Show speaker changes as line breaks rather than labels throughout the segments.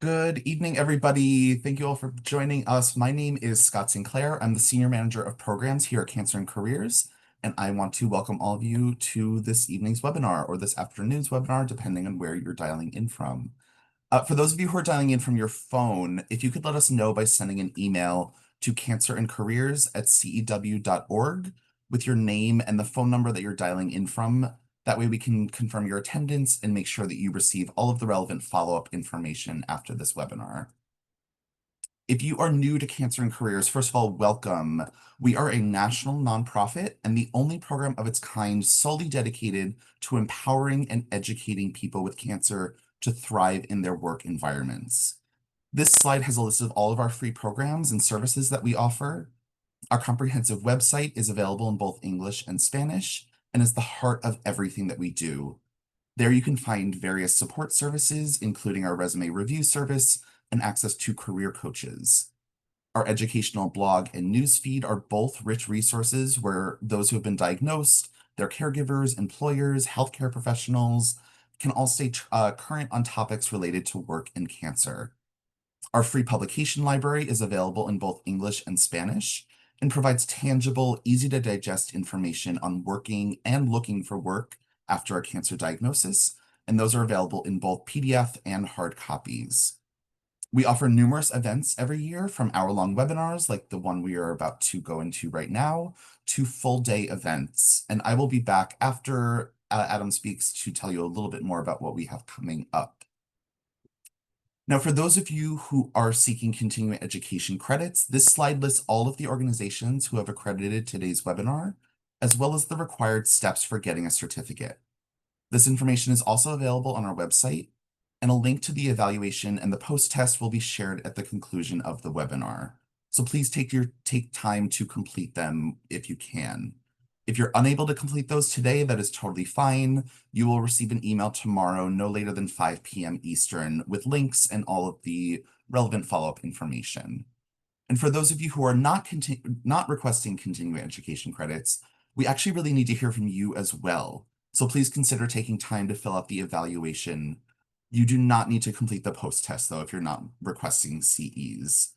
Good evening, everybody. Thank you all for joining us. My name is Scott Sinclair. I'm the Senior Manager of Programs here at Cancer and Careers, and I want to welcome all of you to this evening's webinar or this afternoon's webinar, depending on where you're dialing in from. For those of you who are dialing in from your phone, if you could let us know by sending an email to cancerandcareers@cew.org with your name and the phone number that you're dialing in from. That way we can confirm your attendance and make sure that you receive all of the relevant follow-up information after this webinar. If you are new to Cancer and Careers, first of all, welcome. We are a national nonprofit and the only program of its kind solely dedicated to empowering and educating people with cancer to thrive in their work environments. This slide has a list of all of our free programs and services that we offer. Our comprehensive website is available in both English and Spanish and is the heart of everything that we do. There you can find various support services, including our resume review service and access to career coaches. Our educational blog and news feed are both rich resources where those who have been diagnosed, their caregivers, employers, healthcare professionals can all stay current on topics related to work and cancer. Our free publication library is available in both English and Spanish and provides tangible, easy to digest information on working and looking for work after a cancer diagnosis, and those are available in both PDF and hard copies. We offer numerous events every year, from hour-long webinars like the one we are about to go into right now, to full-day events. And I will be back after Adam speaks to tell you a little bit more about what we have coming up. Now, for those of you who are seeking continuing education credits, this slide lists all of the organizations who have accredited today's webinar, as well as the required steps for getting a certificate. This information is also available on our website, and a link to the evaluation and the post-test will be shared at the conclusion of the webinar. So please take time to complete them if you can. If you're unable to complete those today, that is totally fine. You will receive an email tomorrow, no later than 5 p.m. Eastern, with links and all of the relevant follow-up information. And for those of you who are not requesting continuing education credits, we actually really need to hear from you as well. So please consider taking time to fill out the evaluation. You do not need to complete the post-test, though, if you're not requesting CEs.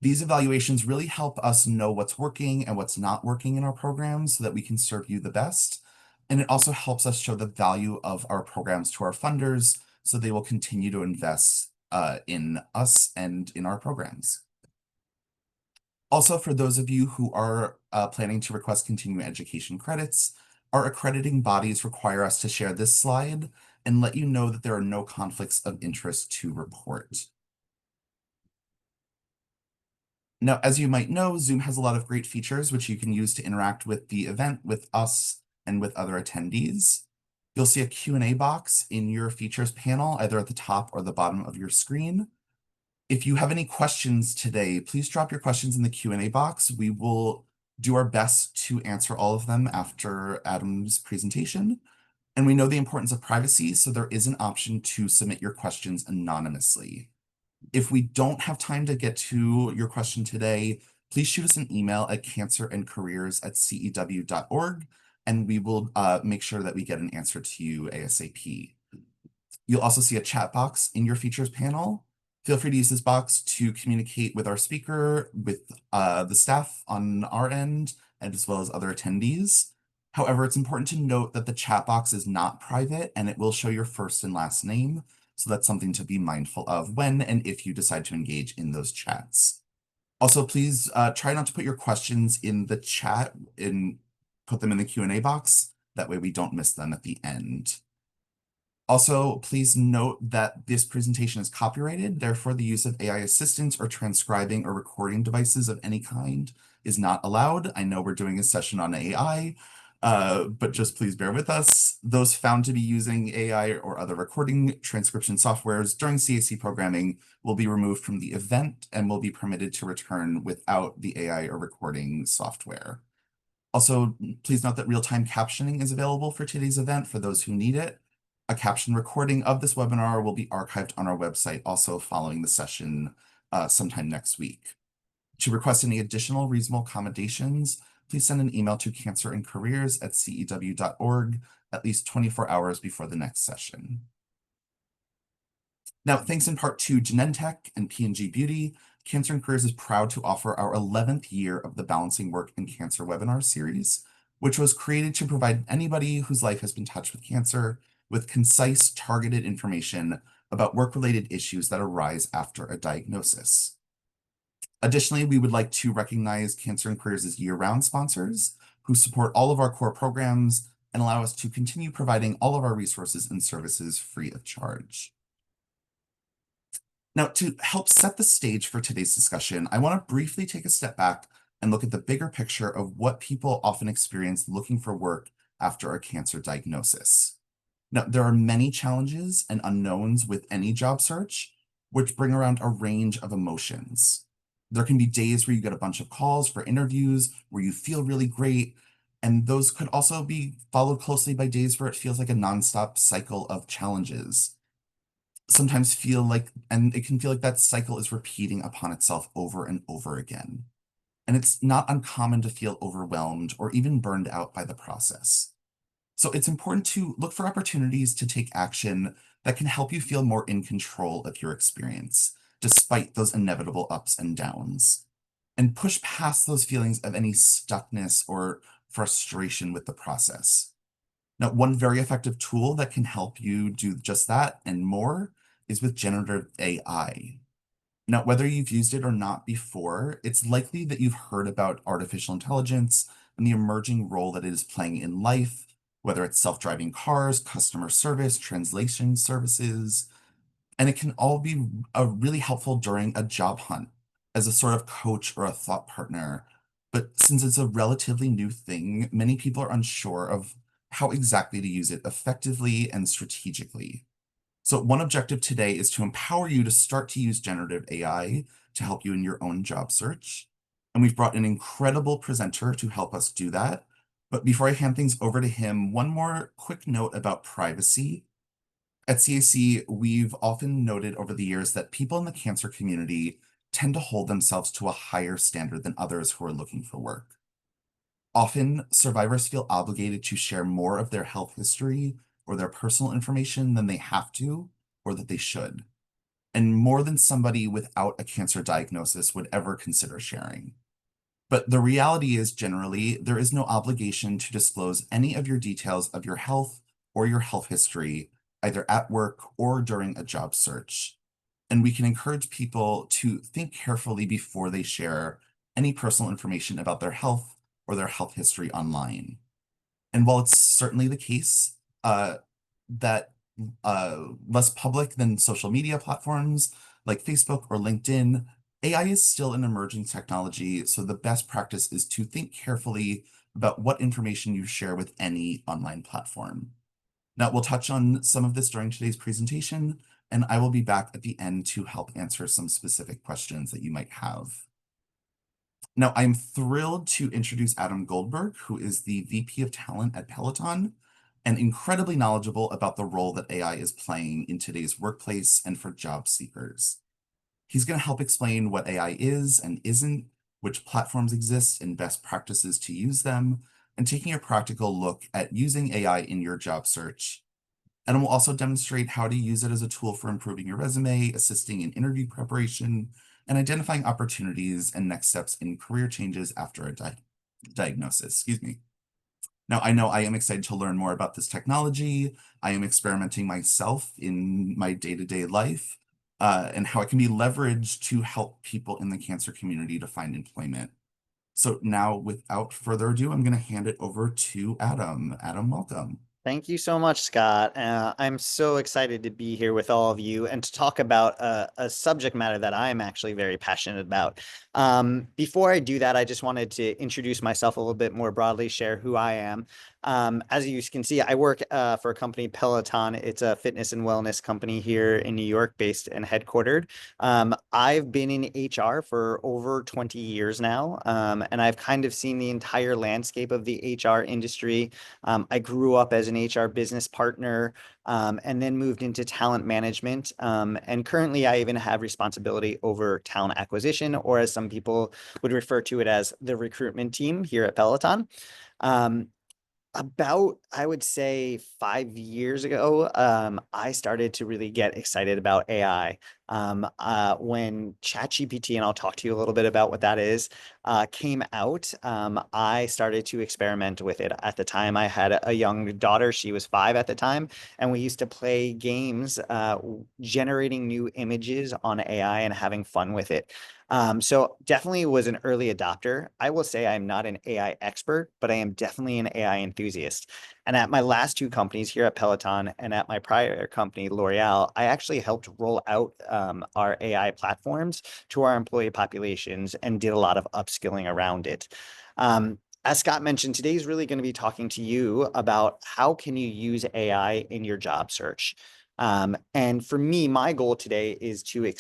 These evaluations really help us know what's working and what's not working in our programs so that we can serve you the best. And it also helps us show the value of our programs to our funders so they will continue to invest in us and in our programs. Also, for those of you who are planning to request continuing education credits, our accrediting bodies require us to share this slide and let you know that there are no conflicts of interest to report. Now, as you might know, Zoom has a lot of great features which you can use to interact with the event, with us, and with other attendees. You'll see a Q&A box in your features panel, either at the top or the bottom of your screen. If you have any questions today, please drop your questions in the Q&A box. We will do our best to answer all of them after Adam's presentation. And we know the importance of privacy, so there is an option to submit your questions anonymously. If we don't have time to get to your question today, please shoot us an email at cancerandcareers@cew.org, and we will make sure that we get an answer to you ASAP. You'll also see a chat box in your features panel. Feel free to use this box to communicate with our speaker, with the staff on our end, and as well as other attendees. However, it's important to note that the chat box is not private and it will show your first and last name. So that's something to be mindful of when and if you decide to engage in those chats. Also, please try not to put your questions in the chat and put them in the Q&A box. That way we don't miss them at the end. Also, please note that this presentation is copyrighted. Therefore, the use of AI assistants or transcribing or recording devices of any kind is not allowed. I know we're doing a session on AI, but just please bear with us. Those found to be using AI or other recording transcription softwares during CAC programming will be removed from the event and will be permitted to return without the AI or recording software. Also, please note that real-time captioning is available for today's event for those who need it. A caption recording of this webinar will be archived on our website also following the session sometime next week. To request any additional reasonable accommodations, please send an email to cancerandcareers@cew.org at least 24 hours before the next session. Now, thanks in part to Genentech and P&G Beauty, Cancer and Careers is proud to offer our 11th year of the Balancing Work and Cancer webinar series, which was created to provide anybody whose life has been touched with cancer with concise, targeted information about work-related issues that arise after a diagnosis. Additionally, we would like to recognize Cancer and Careers' year-round sponsors who support all of our core programs and allow us to continue providing all of our resources and services free of charge. Now, to help set the stage for today's discussion, I want to briefly take a step back and look at the bigger picture of what people often experience looking for work after a cancer diagnosis. Now, there are many challenges and unknowns with any job search, which bring around a range of emotions. There can be days where you get a bunch of calls for interviews where you feel really great, and those could also be followed closely by days where it feels like a nonstop cycle of challenges. Sometimes feel like, and it can feel like that cycle is repeating upon itself over and over again. And it's not uncommon to feel overwhelmed or even burned out by the process. So it's important to look for opportunities to take action that can help you feel more in control of your experience, despite those inevitable ups and downs, and push past those feelings of any stuckness or frustration with the process. Now, one very effective tool that can help you do just that and more is with generative AI. Now, whether you've used it or not before, it's likely that you've heard about artificial intelligence and the emerging role that it is playing in life, whether it's self-driving cars, customer service, translation services, and it can all be really helpful during a job hunt as a sort of coach or a thought partner. But since it's a relatively new thing, many people are unsure of how exactly to use it effectively and strategically. So one objective today is to empower you to start to use generative AI to help you in your own job search. And we've brought an incredible presenter to help us do that. But before I hand things over to him, one more quick note about privacy. At CAC, we've often noted over the years that people in the cancer community tend to hold themselves to a higher standard than others who are looking for work. Often, survivors feel obligated to share more of their health history or their personal information than they have to or that they should, and more than somebody without a cancer diagnosis would ever consider sharing. But the reality is generally, there is no obligation to disclose any of your details of your health or your health history, either at work or during a job search. And we can encourage people to think carefully before they share any personal information about their health or their health history online. And while it's certainly the case that less public than social media platforms like Facebook or LinkedIn, AI is still an emerging technology, so the best practice is to think carefully about what information you share with any online platform. Now, we'll touch on some of this during today's presentation, and I will be back at the end to help answer some specific questions that you might have. Now, I'm thrilled to introduce Adam Goldberg, who is the VP of Talent at Peloton and incredibly knowledgeable about the role that AI is playing in today's workplace and for job seekers. He's going to help explain what AI is and isn't, which platforms exist, and best practices to use them, and taking a practical look at using AI in your job search. And we'll also demonstrate how to use it as a tool for improving your resume, assisting in interview preparation, and identifying opportunities and next steps in career changes after a diagnosis. Excuse me. Now, I know I am excited to learn more about this technology. I am experimenting myself in my day-to-day life and how it can be leveraged to help people in the cancer community to find employment. So now, without further ado, I'm going to hand it over to Adam. Adam, welcome.
Thank you so much, Scott. I'm so excited to be here with all of you and to talk about a subject matter that I'm actually very passionate about. Before I do that, I just wanted to introduce myself a little bit more broadly, share who I am. As you can see, I work for a company, Peloton. It's a fitness and wellness company here in New York, based and headquartered. I've been in HR for over 20 years now, and I've kind of seen the entire landscape of the HR industry. I grew up as an HR business partner, and then moved into talent management. And currently, I even have responsibility over talent acquisition, or as some people would refer to it as the recruitment team here at Peloton. About, I would say 5 years ago, I started to really get excited about AI. When ChatGPT, and I'll talk to you a little bit about what that is, came out, I started to experiment with it. At the time, I had a young daughter. She was 5 at the time, and we used to play games, generating new images on AI and having fun with it. So definitely was an early adopter. I will say I'm not an AI expert, but I am definitely an AI enthusiast. And at my last two companies here at Peloton and at my prior company, L'Oreal, I actually helped roll out our AI platforms to our employee populations and did a lot of upskilling around it. As Scott mentioned, today is really going to be talking to you about how can you use AI in your job search. And for me, my goal today is to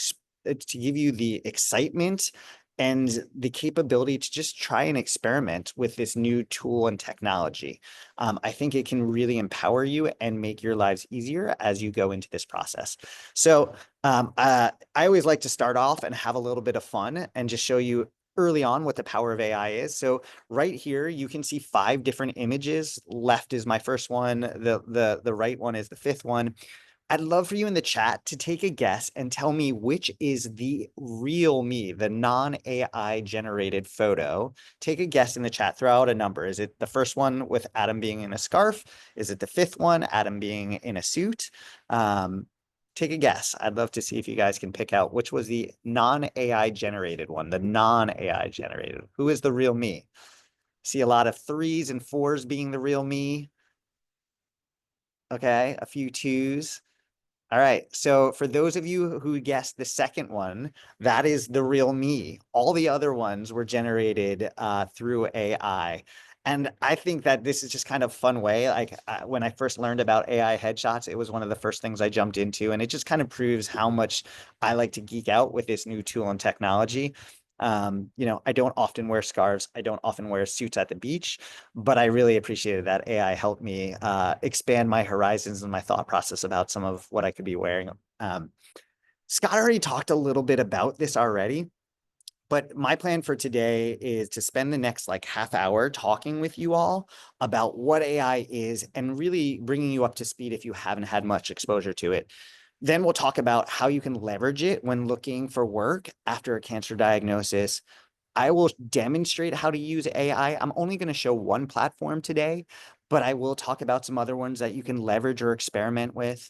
give you the excitement and the capability to just try and experiment with this new tool and technology. I think it can really empower you and make your lives easier as you go into this process. So I always like to start off and have a little bit of fun and just show you early on what the power of AI is. So right here, you can see 5 different images. Left is my first one. The right one is the 5th one. I'd love for you in the chat to take a guess and tell me which is the real me, the non-AI generated photo. Take a guess in the chat, throw out a number. Is it the first one with Adam being in a scarf? Is it the 5th one, Adam being in a suit? Take a guess. I'd love to see if you guys can pick out which was the non-AI generated one, the non-AI generated. Who is the real me? See a lot of 3s and 4s being the real me. Okay, a few 2s. All right. So for those of you who guessed the second one, that is the real me. All the other ones were generated through AI. And I think that this is just kind of fun way. Like when I first learned about AI headshots, it was one of the first things I jumped into. And it just kind of proves how much I like to geek out with this new tool and technology. I don't often wear scarves. I don't often wear suits at the beach, but I really appreciated that AI helped me expand my horizons and my thought process about some of what I could be wearing. Scott already talked a little bit about this already, but my plan for today is to spend the next like half hour talking with you all about what AI is and really bringing you up to speed if you haven't had much exposure to it. Then we'll talk about how you can leverage it when looking for work after a cancer diagnosis. I will demonstrate how to use AI. I'm only going to show one platform today, but I will talk about some other ones that you can leverage or experiment with.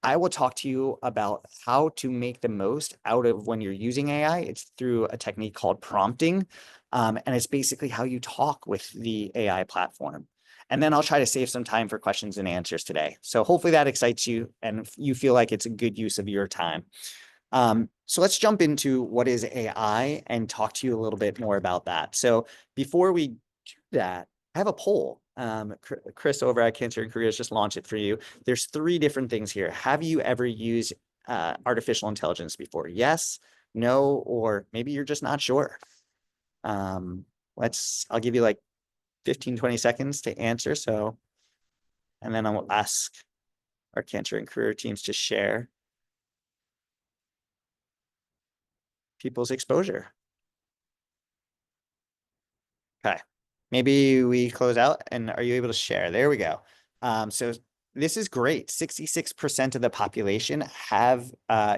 I will talk to you about how to make the most out of when you're using AI. It's through a technique called prompting. And it's basically how you talk with the AI platform. And then I'll try to save some time for questions and answers today. So hopefully that excites you and you feel like it's a good use of your time. So let's jump into what is AI and talk to you a little bit more about that. So before we do that, I have a poll. Chris over at Cancer and Careers just launched it for you. There's 3 different things here. Have you ever used artificial intelligence before? Yes, no, or maybe you're just not sure. I'll give you like 15, 20 seconds to answer. So, and then I will ask our Cancer and Career teams to share people's exposure. Okay. Maybe we close out and are you able to share? There we go. So this is great. 66% of the population have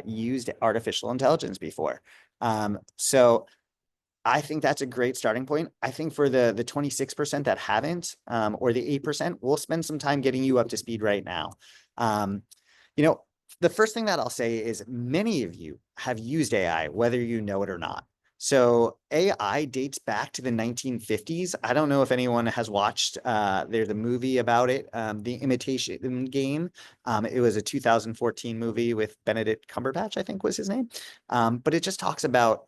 used artificial intelligence before. So I think that's a great starting point. I think for the 26% that haven't, or the 8%, we'll spend some time getting you up to speed right now. Um, you know, the first thing that I'll say is many of you have used AI, whether you know it or not. So AI dates back to the 1950s. I don't know if anyone has watched, there's a movie about it, The Imitation Game. It was a 2014 movie with Benedict Cumberbatch, I think was his name. But it just talks about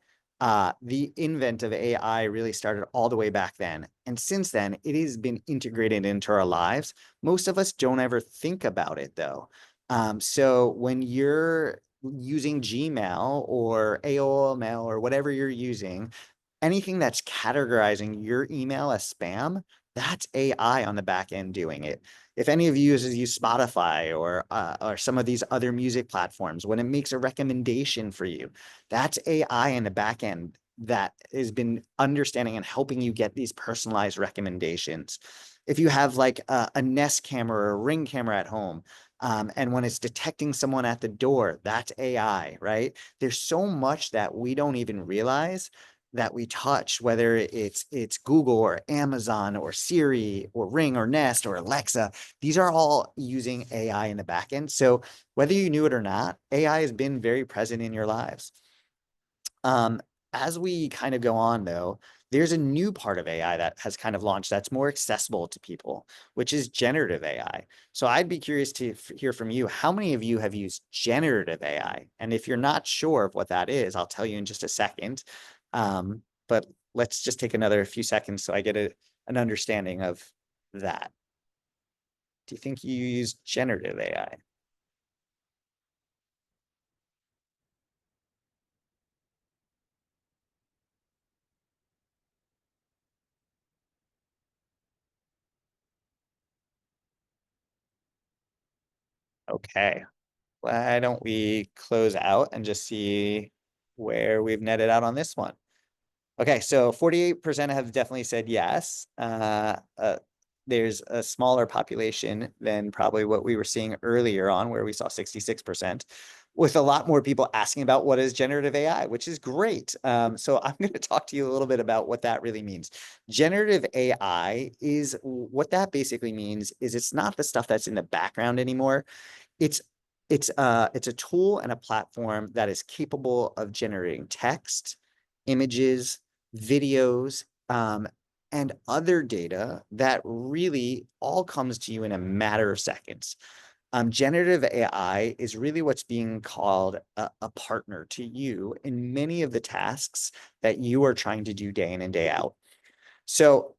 the invent of AI really started all the way back then. And since then, it has been integrated into our lives. Most of us don't ever think about it though. So when you're using Gmail or AOL Mail or whatever you're using, anything that's categorizing your email as spam, that's AI on the back end doing it. If any of you use Spotify or some of these other music platforms, when it makes a recommendation for you, that's AI in the back end that has been understanding and helping you get these personalized recommendations. If you have like a Nest camera or a Ring camera at home, and when it's detecting someone at the door, that's AI, right? There's so much that we don't even realize that we touch, whether it's Google or Amazon or Siri or Ring or Nest or Alexa. These are all using AI in the back end. So whether you knew it or not, AI has been very present in your lives. Um, as we kind of go on, though, there's a new part of AI that has kind of launched that's more accessible to people, which is generative AI. So I'd be curious to hear from you. How many of you have used generative AI? And if you're not sure of what that is, I'll tell you in just a second. But let's just take another few seconds so I get an understanding of that. Do you think you use generative AI? Okay. Why don't we close out and just see where we've netted out on this one? Okay, so 48% have definitely said yes. There's a smaller population than probably what we were seeing earlier on, where we saw 66%, with a lot more people asking about what is generative AI, which is great. So I'm going to talk to you a little bit about what that really means. Generative AI is what that basically means is it's not the stuff that's in the background anymore. It's it's a tool and a platform that is capable of generating text, images, videos, and other data that really all comes to you in a matter of seconds. Generative AI is really what's being called a partner to you in many of the tasks that you are trying to do day in and day out. So,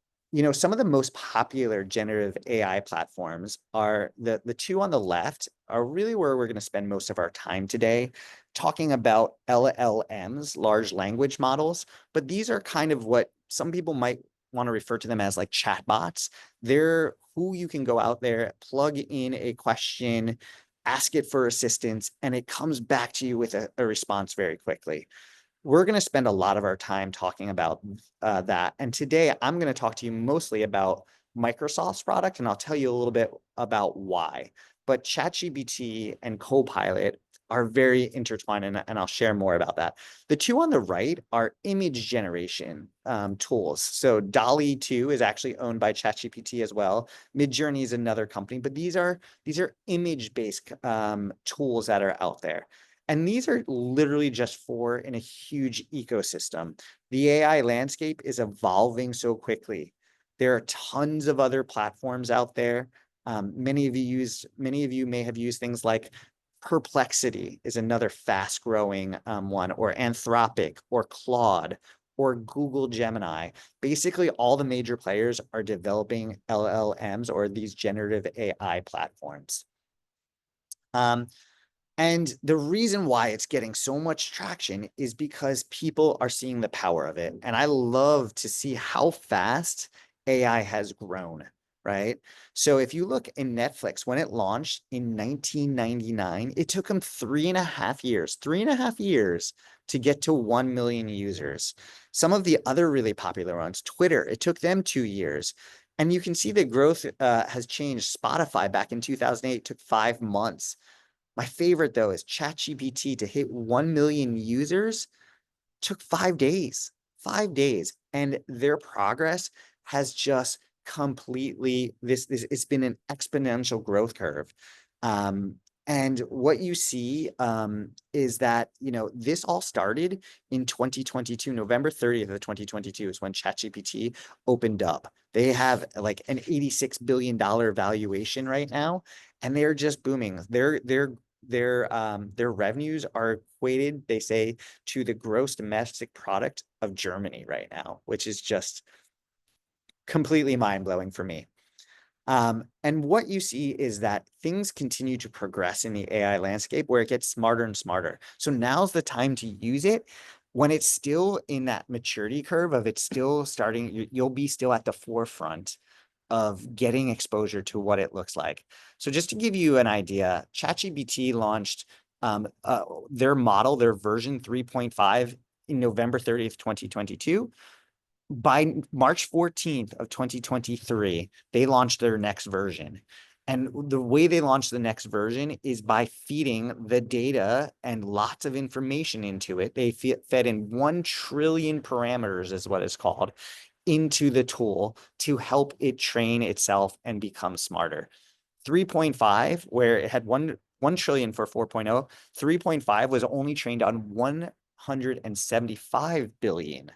some of the most popular generative AI platforms are the two on the left are really where we're going to spend most of our time today, talking about LLMs, large language models. But these are kind of what some people might want to refer to them as like chatbots. They're who you can go out there, plug in a question, ask it for assistance, and it comes back to you with a response very quickly. We're going to spend a lot of our time talking about that. And today I'm going to talk to you mostly about Microsoft's product, and I'll tell you a little bit about why. But ChatGPT and Copilot are very intertwined, and I'll share more about that. The two on the right are image generation tools. So DALL-E 2 is actually owned by ChatGPT as well. Midjourney is another company, but these are image-based tools that are out there. And these are literally just four in a huge ecosystem. The AI landscape is evolving so quickly. There are tons of other platforms out there. Many of you may have used things like Perplexity is another fast growing one, or Anthropic, or Claude, or Google Gemini. Basically, all the major players are developing LLMs or these generative AI platforms. And the reason why it's getting so much traction is because people are seeing the power of it. And I love to see how fast AI has grown, right? So if you look in Netflix, when it launched in 1999, it took them 3.5 years to get to 1 million users. Some of the other really popular ones, Twitter, it took them 2 years. And you can see the growth has changed. Spotify back in 2008 took 5 months. My favorite though is ChatGPT to hit 1 million users took 5 days, 5 days. And their progress has just completely it's been an exponential growth curve. Um, and what you see is that, this all started in 2022, November 30th of 2022 is when ChatGPT opened up. They have like an $86 billion valuation right now, and they're just booming. Their revenues are equated, they say, to the gross domestic product of Germany right now, which is just completely mind-blowing for me. And what you see is that things continue to progress in the AI landscape where it gets smarter and smarter. So now's the time to use it when it's still in that maturity curve of it's still starting, you'll be still at the forefront of getting exposure to what it looks like. So just to give you an idea, ChatGPT launched their model, their version 3.5 in November 30th, 2022. By March 14th of 2023, they launched their next version. And the way they launched the next version is by feeding the data and lots of information into it. They fed in 1 trillion parameters, is what it's called, into the tool to help it train itself and become smarter. 3.5, where it had 1 trillion for 4.0, 3.5 was only trained on 175 billion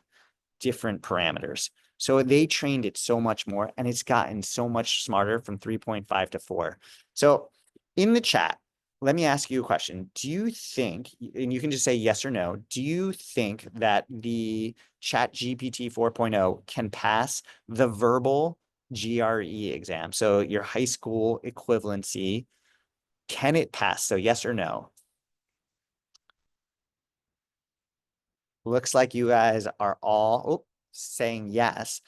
different parameters. So they trained it so much more, and it's gotten so much smarter from 3.5 to 4. So in the chat, let me ask you a question. Do you think, and you can just say yes or no, do you think that the Chat GPT 4.0 can pass the verbal GRE exam? So your high school equivalency, can it pass? So yes or no? Looks like you guys are all saying yes.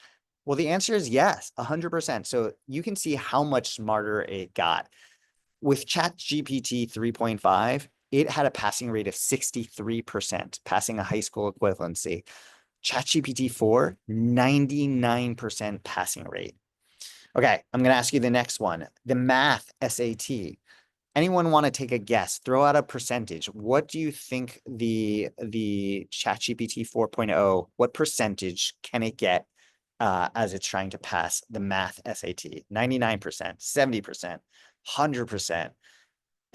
Well, the answer is yes, 100%. So you can see how much smarter it got. With ChatGPT 3.5, it had a passing rate of 63%, passing a high school equivalency. ChatGPT 4, 99% passing rate. Okay, I'm going to ask you the next one. The math SAT. Anyone want to take a guess? Throw out a percentage. What do you think the ChatGPT 4.0, what percentage can it get as it's trying to pass the math SAT? 99%, 70%, 100%,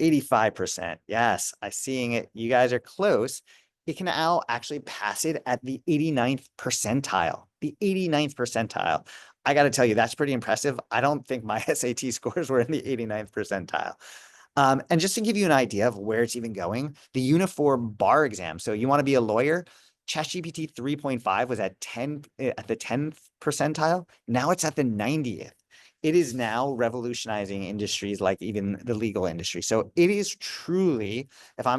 85%. Yes, I'm seeing it. You guys are close. It can now actually pass it at the 89th percentile. The 89th percentile. I got to tell you, that's pretty impressive. I don't think my SAT scores were in the 89th percentile. And just to give you an idea of where it's even going, the uniform bar exam. So you want to be a lawyer? ChatGPT 3.5 was at the 10th percentile. Now it's at the 90th. It is now revolutionizing industries like even the legal industry. So it is truly,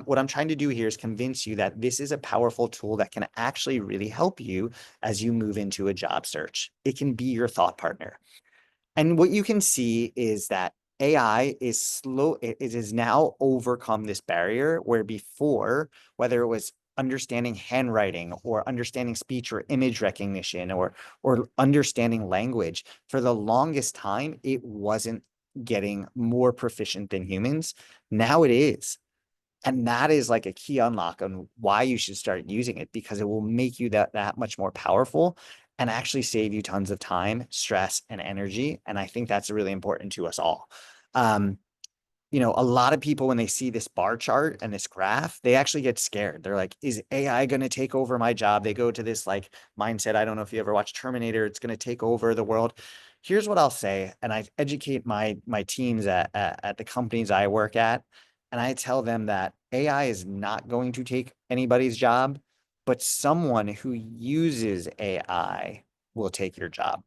what I'm trying to do here is convince you that this is a powerful tool that can actually really help you as you move into a job search. It can be your thought partner. And what you can see is that AI is slow. It has now overcome this barrier where before, whether it was understanding handwriting or understanding speech or image recognition or understanding language, for the longest time, it wasn't getting more proficient than humans. Now it is. And that is like a key unlock on why you should start using it, because it will make you that much more powerful and actually save you tons of time, stress, and energy. And I think that's really important to us all. A lot of people, when they see this bar chart and this graph, they actually get scared. They're like, is AI going to take over my job? They go to this like mindset. I don't know if you ever watched Terminator. It's going to take over the world. Here's what I'll say. And I educate my teams at the companies I work at. And I tell them that AI is not going to take anybody's job, but someone who uses AI will take your job.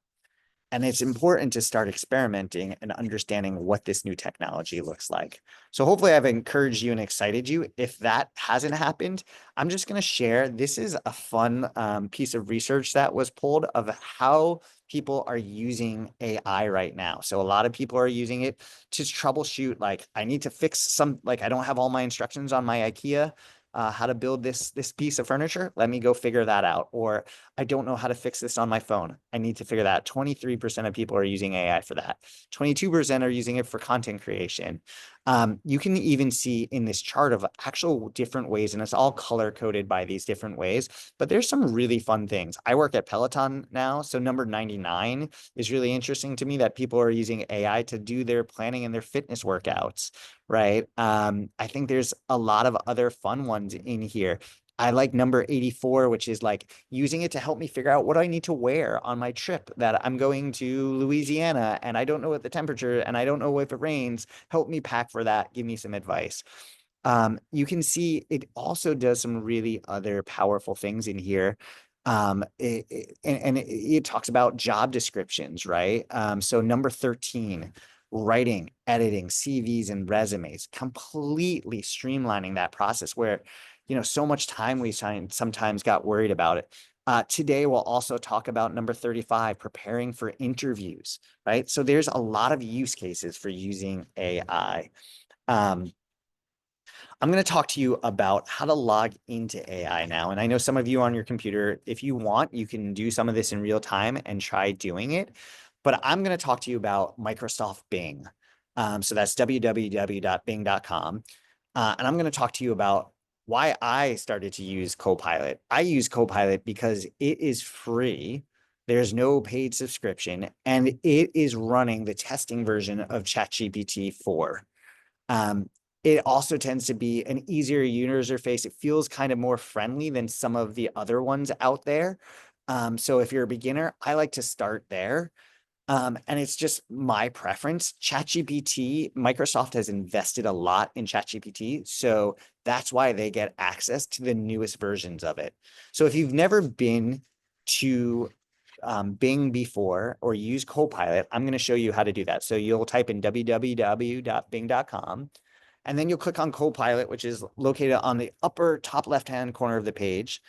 And it's important to start experimenting and understanding what this new technology looks like. So hopefully I've encouraged you and excited you. If that hasn't happened, I'm just going to share. This is a fun piece of research that was pulled of how people are using AI right now. So a lot of people are using it to troubleshoot, like I need to fix like I don't have all my instructions on my IKEA. How to build this piece of furniture. Let me go figure that out. Or I don't know how to fix this on my phone. I need to figure that out. 23% of people are using AI for that. 22% are using it for content creation. You can even see in this chart of actual different ways, and it's all color coded by these different ways, but there's some really fun things. I work at Peloton now, so number 99 is really interesting to me, that people are using AI to do their planning and their fitness workouts, right? I think there's a lot of other fun ones in here. I like number 84, which is like using it to help me figure out what I need to wear on my trip, that I'm going to Louisiana and I don't know what the temperature and I don't know if it rains. Help me pack for that. Give me some advice. You can see it also does some really other powerful things in here. It talks about job descriptions, right? So number 13, writing, editing CVs and resumes, completely streamlining that process where so much time we sometimes got worried about it. Today, we'll also talk about number 35, preparing for interviews, right? So there's a lot of use cases for using AI. I'm going to talk to you about how to log into AI now. And I know some of you on your computer, if you want, you can do some of this in real time and try doing it. But I'm going to talk to you about Microsoft Bing. So that's www.bing.com. And I'm going to talk to you about why I started to use Copilot. I use Copilot because it is free. There's no paid subscription, and it is running the testing version of ChatGPT 4. Um, it also tends to be an easier user face. It feels kind of more friendly than some of the other ones out there. So if you're a beginner, I like to start there. And it's just my preference. ChatGPT, Microsoft has invested a lot in ChatGPT, so that's why they get access to the newest versions of it. So if you've never been to Bing before or use Copilot, I'm going to show you how to do that. So you'll type in www.bing.com, and then you'll click on Copilot, which is located on the upper top left-hand corner of the page.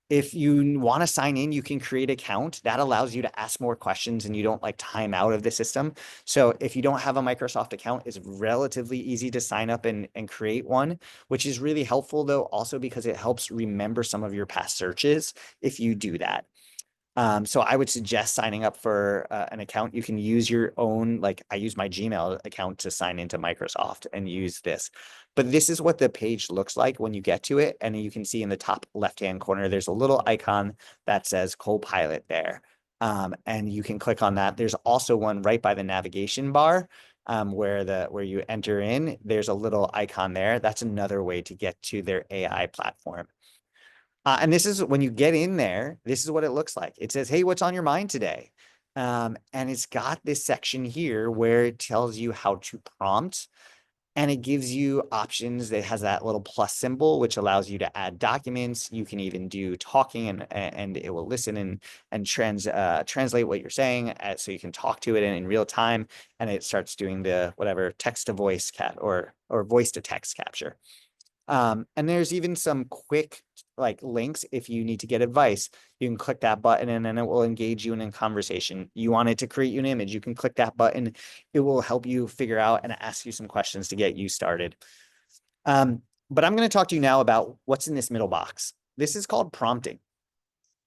If you want to sign in, you can create an account. That allows you to ask more questions and you don't like time out of the system. So if you don't have a Microsoft account, it's relatively easy to sign up and create one, which is really helpful though, also because it helps remember some of your past searches if you do that. So I would suggest signing up for an account. You can use your own, like I use my Gmail account to sign into Microsoft and use this. But this is what the page looks like when you get to it. And you can see in the top left-hand corner, there's a little icon that says Copilot there. And you can click on that. There's also one right by the navigation bar where you enter in. There's a little icon there. That's another way to get to their AI platform. And this is when you get in there, this is what it looks like. It says, hey, what's on your mind today? And it's got this section here where it tells you how to prompt, and it gives you options. That has that little plus symbol, which allows you to add documents. You can even do talking, and it will listen and translate what you're saying, so you can talk to it in real time, and it starts doing the whatever text to voice cat or voice to text capture. And there's even some quick like links. If you need to get advice, you can click that button and then it will engage you in a conversation. You want it to create you an image, you can click that button. It will help you figure out and ask you some questions to get you started. But I'm going to talk to you now about what's in this middle box. This is called prompting.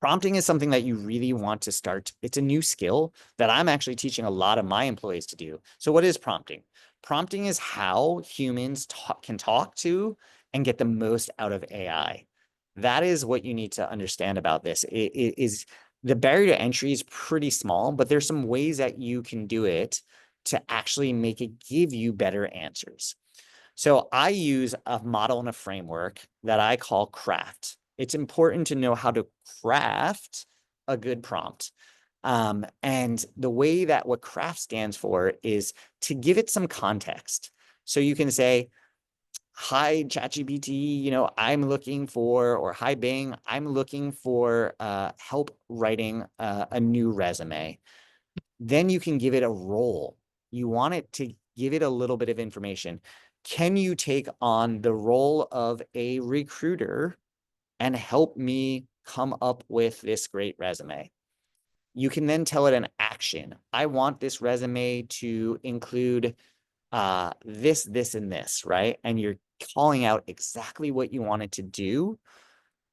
Prompting is something that you really want to start. It's a new skill that I'm actually teaching a lot of my employees to do. So what is prompting? Prompting is how humans can talk to and get the most out of AI. That is what you need to understand about this. It is the barrier to entry is pretty small, but there's some ways that you can do it to actually make it give you better answers. So I use a model and a framework that I call craft. It's important to know how to craft a good prompt. And the way that what craft stands for is to give it some context. So you can say, hi, ChatGPT, I'm looking for, or hi, Bing, I'm looking for help writing a new resume. Then you can give it a role. You want it to give it a little bit of information. Can you take on the role of a recruiter and help me come up with this great resume? You can then tell it an action. I want this resume to include this, and this, right? And you're calling out exactly what you want it to do.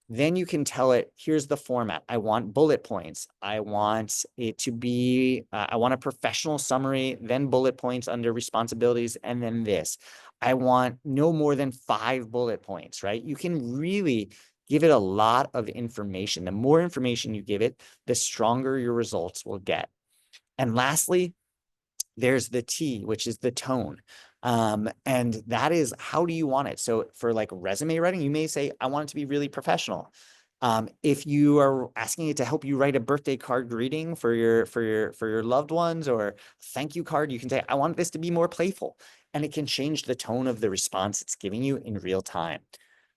Then you can tell it, here's the format. I want bullet points. I want it to be, I want a professional summary, then bullet points under responsibilities, and then this. I want no more than 5 bullet points, right? You can really give it a lot of information. The more information you give it, the stronger your results will get. And lastly, there's the T, which is the tone. And that is, how do you want it? So for like resume writing, you may say, I want it to be really professional. If you are asking it to help you write a birthday card greeting for your loved ones, or thank you card, you can say, I want this to be more playful, and it can change the tone of the response it's giving you in real time.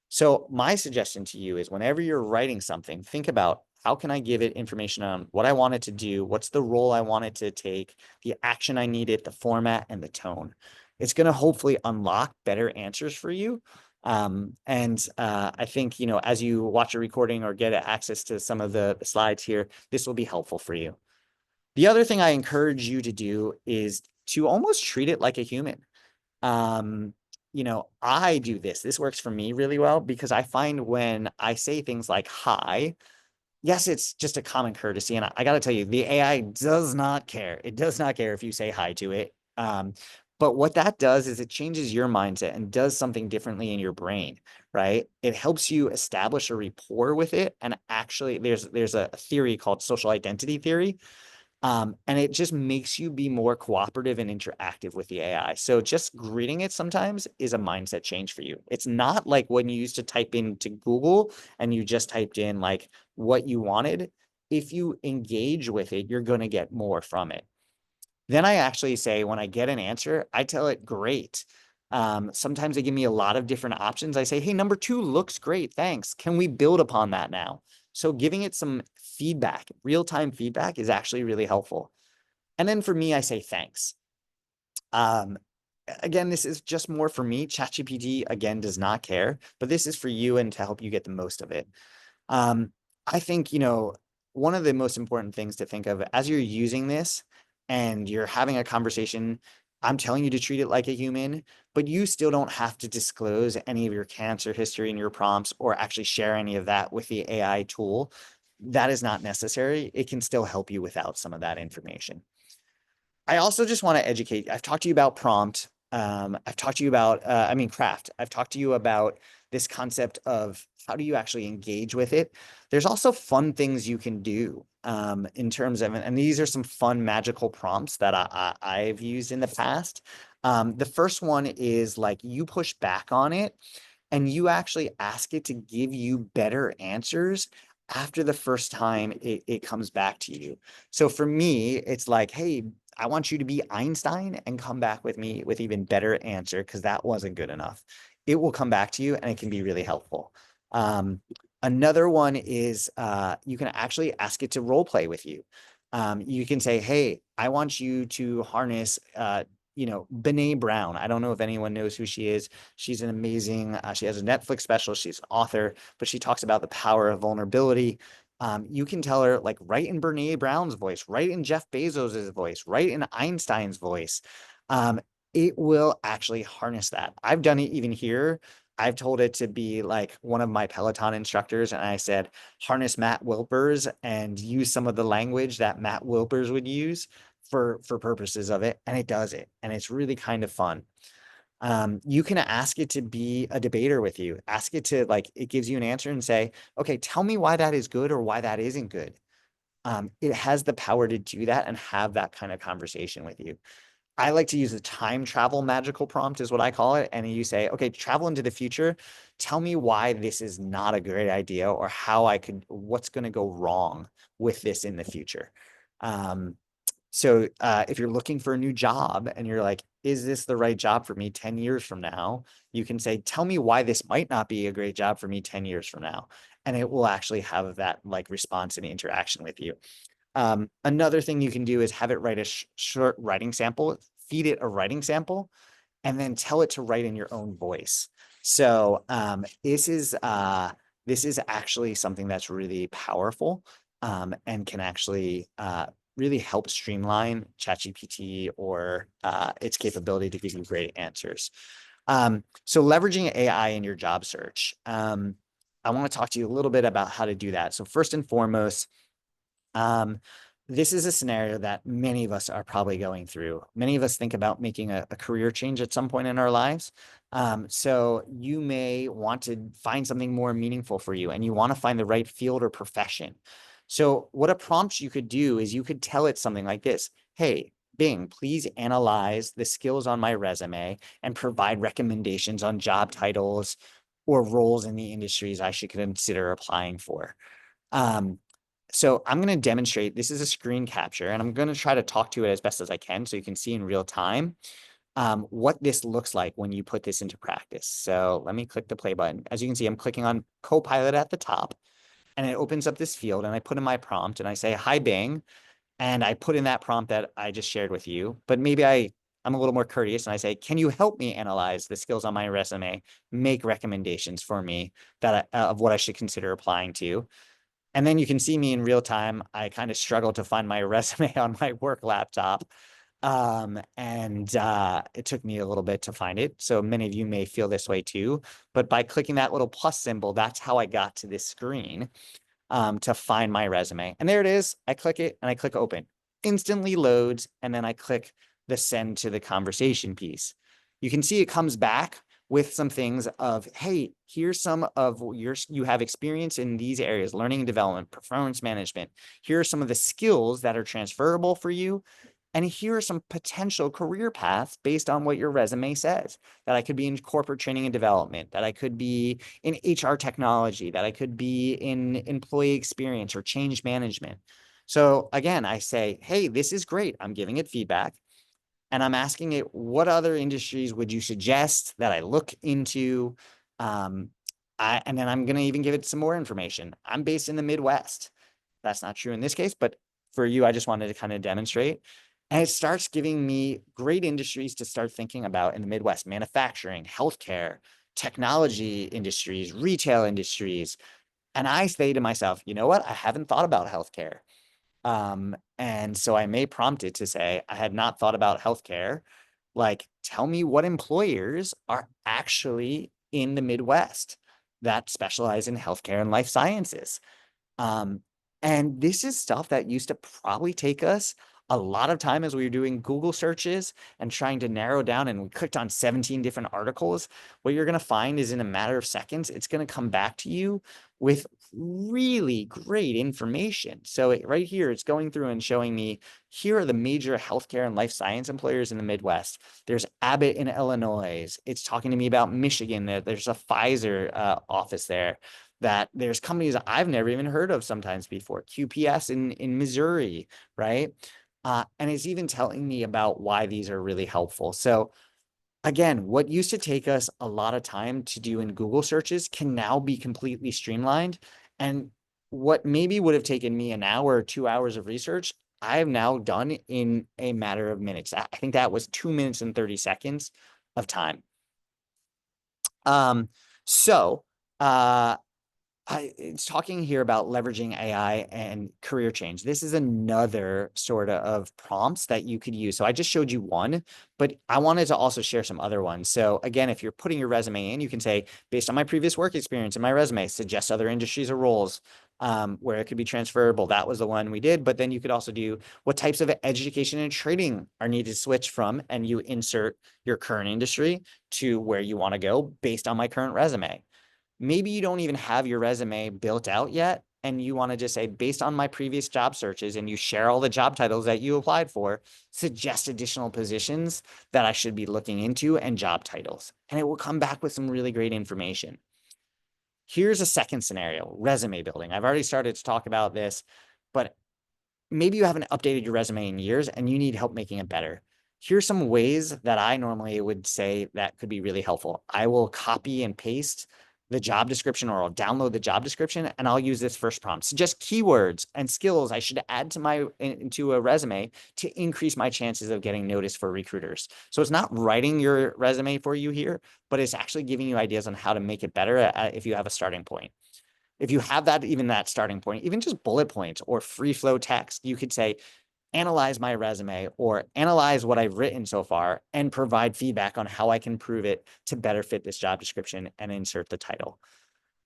So my suggestion to you is, whenever you're writing something, think about, how can I give it information on what I want it to do? What's the role I want it to take? The action I need it, the format, and the tone. It's going to hopefully unlock better answers for you. I think, as you watch a recording or get access to some of the slides here, this will be helpful for you. The other thing I encourage you to do is to almost treat it like a human. I do this. This works for me really well because I find when I say things like hi, yes, it's just a common courtesy. And I got to tell you, the AI does not care. It does not care if you say hi to it. But what that does is it changes your mindset and does something differently in your brain, right? It helps you establish a rapport with it. And actually, there's a theory called social identity theory. And it just makes you be more cooperative and interactive with the AI. So just greeting it sometimes is a mindset change for you. It's not like when you used to type into Google and you just typed in like what you wanted. If you engage with it, you're going to get more from it. Then I actually say, when I get an answer, I tell it, great. Sometimes they give me a lot of different options. I say, hey, number two looks great. Thanks. Can we build upon that now? So giving it some feedback, real-time feedback is actually really helpful. And then for me, I say thanks. Um, again, this is just more for me. ChatGPT, again, does not care, but this is for you and to help you get the most of it. Um, I think, one of the most important things to think of as you're using this and you're having a conversation, I'm telling you to treat it like a human, but you still don't have to disclose any of your cancer history and your prompts or actually share any of that with the AI tool. That is not necessary. It can still help you without some of that information. I also just want to educate. I've talked to you about prompt. I've talked to you about, craft. I've talked to you about this concept of how do you actually engage with it. There's also fun things you can do in terms of, and these are some fun magical prompts that I've used in the past. The first one is like you push back on it and you actually ask it to give you better answers after the first time it comes back to you. So for me, it's like, hey, I want you to be Einstein and come back with me with even better answer because that wasn't good enough. It will come back to you and it can be really helpful. Another one is you can actually ask it to role play with you. You can say, hey, I want you to harness Brene Brown. I don't know if anyone knows who she is. She's an amazing, she has a Netflix special. She's an author, but she talks about the power of vulnerability. You can tell her like write in Brene Brown's voice, write in Jeff Bezos's voice, write in Einstein's voice. Um, it will actually harness that. I've done it even here. I've told it to be like one of my Peloton instructors, and I said, harness Matt Wilpers and use some of the language that Matt Wilpers would use for purposes of it, and it does it, and it's really kind of fun. You can ask it to be a debater with you. Ask it to like, it gives you an answer and say, okay, tell me why that is good or why that isn't good. It has the power to do that and have that kind of conversation with you. I like to use the time travel magical prompt is what I call it. And you say, okay, travel into the future. Tell me why this is not a great idea or what's going to go wrong with this in the future. Um, so if you're looking for a new job and you're like, is this the right job for me 10 years from now? You can say, tell me why this might not be a great job for me 10 years from now. And it will actually have that like response and interaction with you. Another thing you can do is have it write a short writing sample, feed it a writing sample, and then tell it to write in your own voice. So this is actually something that's really powerful and can actually really help streamline ChatGPT or its capability to give you great answers. So leveraging AI in your job search. I want to talk to you a little bit about how to do that. So first and foremost, this is a scenario that many of us are probably going through. Many of us think about making a career change at some point in our lives. So you may want to find something more meaningful for you and you want to find the right field or profession. So what a prompt you could do is you could tell it something like this. Hey, Bing, please analyze the skills on my resume and provide recommendations on job titles or roles in the industries I should consider applying for. Um, so I'm going to demonstrate, this is a screen capture, and I'm going to try to talk to it as best as I can so you can see in real time what this looks like when you put this into practice. So let me click the play button. As you can see, I'm clicking on Copilot at the top, and it opens up this field, and I put in my prompt, and I say, hi, Bing, and I put in that prompt that I just shared with you, but maybe I'm a little more courteous, and I say, can you help me analyze the skills on my resume, make recommendations for me of what I should consider applying to? And then you can see me in real time. I kind of struggle to find my resume on my work laptop. It took me a little bit to find it. So many of you may feel this way too. But by clicking that little plus symbol, that's how I got to this screen to find my resume. And there it is. I click it and I click open. Instantly loads, and then I click the send to the conversation piece. You can see it comes back with some things of, hey, here's some of you have experience in these areas, learning and development, performance management. Here are some of the skills that are transferable for you. And here are some potential career paths based on what your resume says, that I could be in corporate training and development, that I could be in HR technology, that I could be in employee experience or change management. So again, I say, hey, this is great. I'm giving it feedback. And I'm asking it, what other industries would you suggest that I look into? And then I'm going to even give it some more information. I'm based in the Midwest. That's not true in this case, but for you, I just wanted to kind of demonstrate. And it starts giving me great industries to start thinking about in the Midwest: manufacturing, healthcare, technology industries, retail industries. And I say to myself, you know what? I haven't thought about healthcare. And so I may prompt it to say, I had not thought about healthcare. Like, tell me what employers are actually in the Midwest that specialize in healthcare and life sciences. Um, and this is stuff that used to probably take us a lot of time as we were doing Google searches and trying to narrow down, and we clicked on 17 different articles. What you're going to find is in a matter of seconds, it's going to come back to you with really great information. So right here, it's going through and showing me, here are the major healthcare and life science employers in the Midwest. There's Abbott in Illinois. It's talking to me about Michigan. There's a Pfizer office there. That there's companies I've never even heard of sometimes before, QPS in Missouri, right? And it's even telling me about why these are really helpful. So again, what used to take us a lot of time to do in Google searches can now be completely streamlined. And what maybe would have taken me an hour or 2 hours of research, I have now done in a matter of minutes. I think that was 2 minutes and 30 seconds of time. Um, so it's talking here about leveraging AI and career change. This is another sort of prompts that you could use. So I just showed you one, but I wanted to also share some other ones. So again, if you're putting your resume in, you can say, based on my previous work experience in my resume, suggest other industries or roles where it could be transferable. That was the one we did. But then you could also do, what types of education and training are needed to switch from, and you insert your current industry to where you want to go based on my current resume. Maybe you don't even have your resume built out yet, and you want to just say, based on my previous job searches, and you share all the job titles that you applied for, suggest additional positions that I should be looking into and job titles. And it will come back with some really great information. Here's a second scenario: resume building. I've already started to talk about this, but maybe you haven't updated your resume in years and you need help making it better. Here's some ways that I normally would say that could be really helpful. I will copy and paste the job description, or I'll download the job description, and I'll use this first prompt. Suggest keywords and skills I should add to into a resume to increase my chances of getting noticed for recruiters. So it's not writing your resume for you here, but it's actually giving you ideas on how to make it better if you have a starting point. If you have that, even that starting point, even just bullet points or free flow text, you could say, analyze my resume or analyze what I've written so far and provide feedback on how I can improve it to better fit this job description, and insert the title.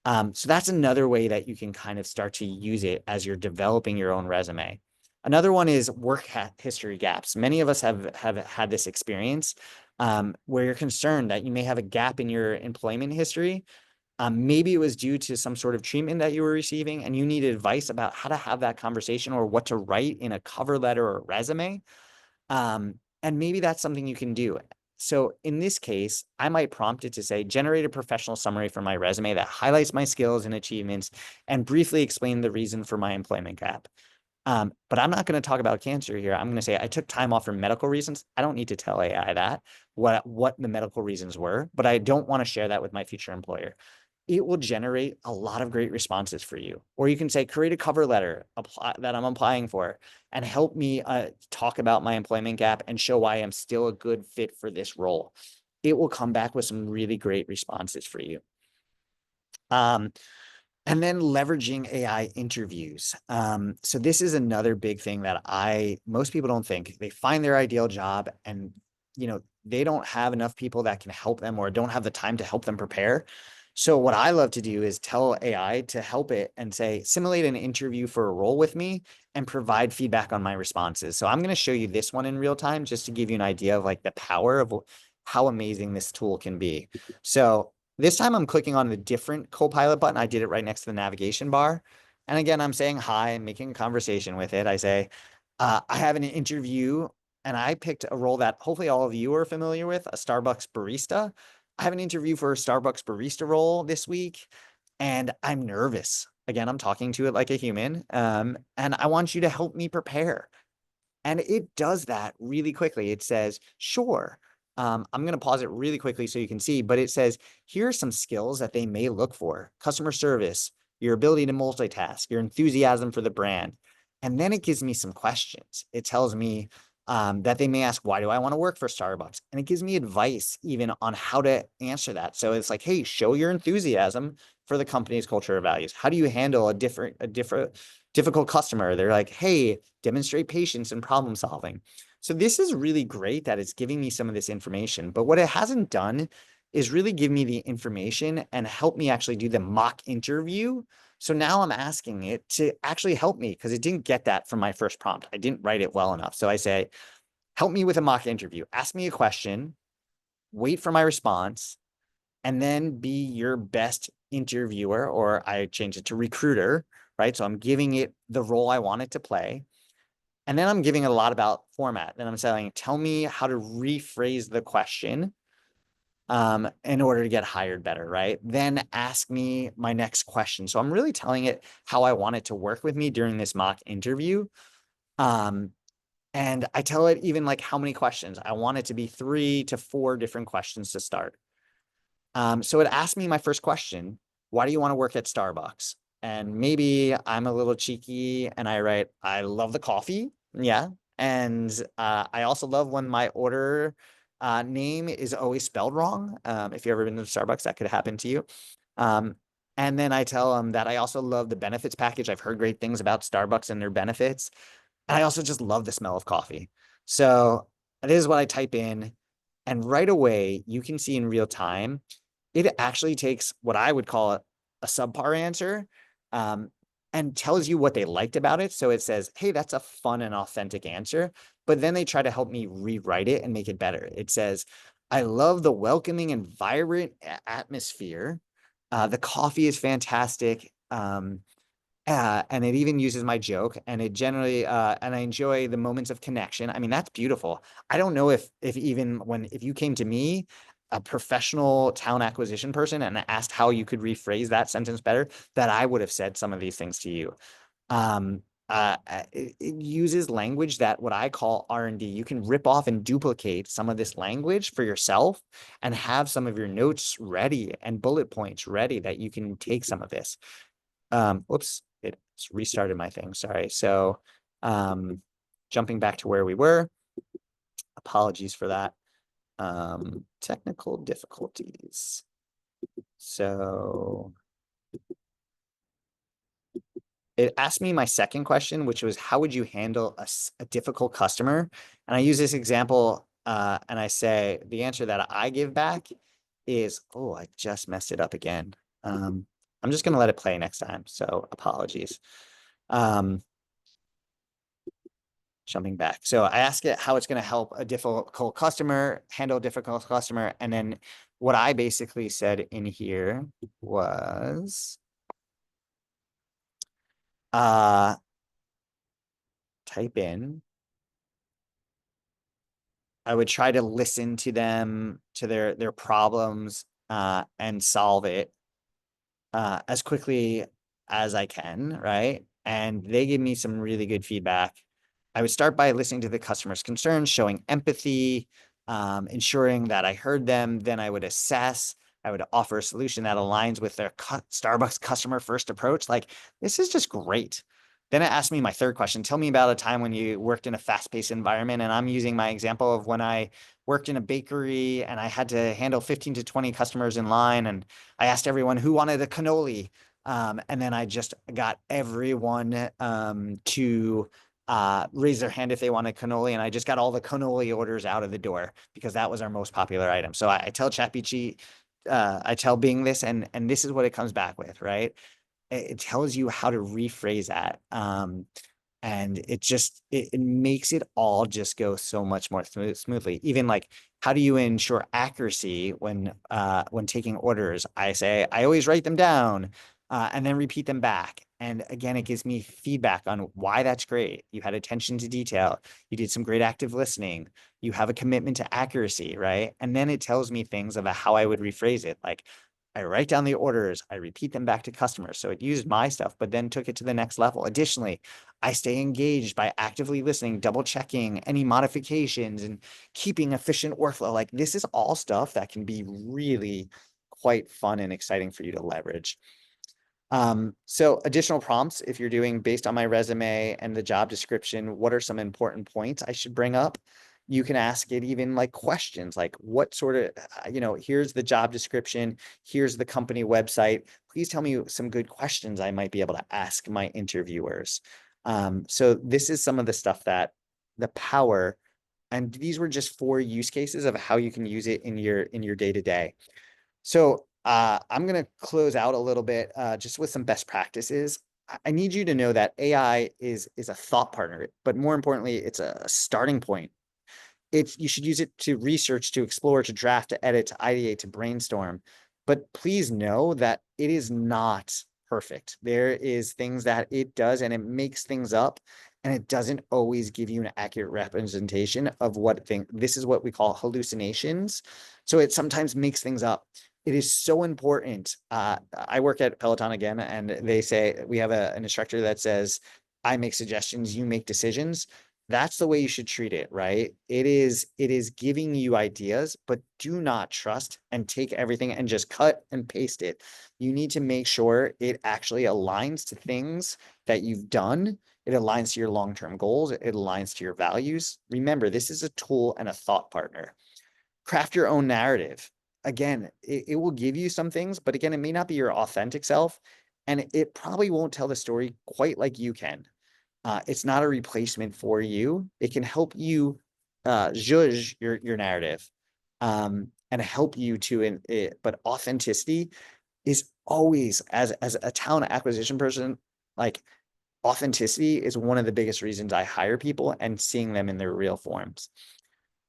So that's another way that you can kind of start to use it as you're developing your own resume. Another one is work history gaps. Many of us have had this experience where you're concerned that you may have a gap in your employment history. Maybe it was due to some sort of treatment that you were receiving, and you needed advice about how to have that conversation or what to write in a cover letter or resume. And maybe that's something you can do. So in this case, I might prompt it to say, generate a professional summary for my resume that highlights my skills and achievements and briefly explain the reason for my employment gap. But I'm not going to talk about cancer here. I'm going to say I took time off for medical reasons. I don't need to tell AI that what the medical reasons were, but I don't want to share that with my future employer. It will generate a lot of great responses for you. Or you can say, create a cover letter that I'm applying for, and help me talk about my employment gap and show why I'm still a good fit for this role. It will come back with some really great responses for you. And then leveraging AI interviews. So this is another big thing that most people don't think. They find their ideal job and, they don't have enough people that can help them or don't have the time to help them prepare. So what I love to do is tell AI to help it and say, simulate an interview for a role with me and provide feedback on my responses. So I'm going to show you this one in real time just to give you an idea of like the power of how amazing this tool can be. So this time I'm clicking on the different Copilot button. I did it right next to the navigation bar. And again, I'm saying hi and making a conversation with it. I say, I have an interview and I picked a role that hopefully all of you are familiar with, a Starbucks barista. I have an interview for a Starbucks barista role this week and I'm nervous. Again, I'm talking to it like a human. And I want you to help me prepare. And it does that really quickly. It says, sure. I'm going to pause it really quickly so you can see, but it says, here are some skills that they may look for: customer service, your ability to multitask, your enthusiasm for the brand. And then it gives me some questions. It tells me that they may ask, why do I want to work for Starbucks? And it gives me advice even on how to answer that. So it's like, hey, show your enthusiasm for the company's culture or values. How do you handle a difficult customer? They're like, hey, demonstrate patience and problem solving. So this is really great that it's giving me some of this information, but what it hasn't done is really give me the information and help me actually do the mock interview. So now I'm asking it to actually help me because it didn't get that from my first prompt. I didn't write it well enough. So I say, help me with a mock interview. Ask me a question, wait for my response, and then be your best interviewer, or I change it to recruiter, right? So I'm giving it the role I want it to play. And then I'm giving it a lot about format. Then I'm saying, tell me how to rephrase the question in order to get hired better, right? Then ask me my next question. So I'm really telling it how I want it to work with me during this mock interview. Um, and I tell it even like how many questions. I want it to be 3 to 4 different questions to start. So it asked me my first question: why do you want to work at Starbucks? And maybe I'm a little cheeky and I write, I love the coffee. Yeah. And I also love when my order name is always spelled wrong. If you've ever been to Starbucks, that could happen to you. Um, and then I tell them that I also love the benefits package. I've heard great things about Starbucks and their benefits. And I also just love the smell of coffee. So this is what I type in. And right away, you can see in real time, it actually takes what I would call a subpar answer um, and tells you what they liked about it. So it says, hey, that's a fun and authentic answer. But then they try to help me rewrite it and make it better. It says, I love the welcoming and vibrant atmosphere. The coffee is fantastic. And it even uses my joke, and it generally and I enjoy the moments of connection. I mean, that's beautiful. I don't know if even if you came to me, a professional talent acquisition person, and asked how you could rephrase that sentence better, that I would have said some of these things to you. It uses language that what I call R&D. You can rip off and duplicate some of this language for yourself and have some of your notes ready and bullet points ready that you can take some of this. Whoops, it's restarted my thing. Sorry. So, jumping back to where we were, apologies for that. Technical difficulties. So it asked me my second question, which was, how would you handle a difficult customer? And I use this example, and I say, the answer that I give back is, oh, I just messed it up again. I'm just going to let it play next time. So apologies. Jumping back. So I ask it how it's going to help a difficult customer handle a difficult customer. And then what I basically said in here was, type in, I would try to listen to them, to their problems, and solve it as quickly as I can, right? And they give me some really good feedback. I would start by listening to the customer's concerns, showing empathy, ensuring that I heard them. Then I would assess. I would offer a solution that aligns with their Starbucks customer first approach. Like, this is just great. Then it asked me my third question. Tell me about a time when you worked in a fast-paced environment. And I'm using my example of when I worked in a bakery and I had to handle 15 to 20 customers in line. And I asked everyone who wanted a cannoli. And then I just got everyone to raise their hand if they wanted cannoli, and I just got all the cannoli orders out of the door because that was our most popular item. So I tell ChatGPT, I tell Bing this, and this is what it comes back with, right? It tells you how to rephrase that. And it makes it all just go so much more smoothly. Even like, how do you ensure accuracy when taking orders? I say I always write them down and then repeat them back. And again, it gives me feedback on why that's great. You had attention to detail. You did some great active listening. You have a commitment to accuracy, right? And then it tells me things about how I would rephrase it. Like, I write down the orders, I repeat them back to customers. So it used my stuff, but then took it to the next level. Additionally, I stay engaged by actively listening, double checking any modifications, and keeping efficient workflow. Like, this is all stuff that can be really quite fun and exciting for you to leverage. So additional prompts, if you're doing based on my resume and the job description, what are some important points I should bring up? You can ask it even like questions like what sort of, here's the job description, here's the company website. Please tell me some good questions I might be able to ask my interviewers. So this is some of the stuff that the power, and these were just 4 use cases of how you can use it in your day to day. So I'm going to close out a little bit just with some best practices. I need you to know that AI is a thought partner, but more importantly, it's a starting point. You should use it to research, to explore, to draft, to edit, to ideate, to brainstorm. But please know that it is not perfect. There is things that it does, and it makes things up, and it doesn't always give you an accurate representation of what thing. This is what we call hallucinations. So it sometimes makes things up. It is so important. I work at Peloton again, and they say we have an instructor that says, "I make suggestions, you make decisions." That's the way you should treat it, right? It is giving you ideas, but do not trust and take everything and just cut and paste it. You need to make sure it actually aligns to things that you've done. It aligns to your long-term goals. It aligns to your values. Remember, this is a tool and a thought partner. Craft your own narrative. Again, it will give you some things, but again, it may not be your authentic self, and it probably won't tell the story quite like you can. It's not a replacement for you. It can help you judge your narrative and help you to it. But authenticity is always, as a talent acquisition person, like authenticity is one of the biggest reasons I hire people and seeing them in their real forms.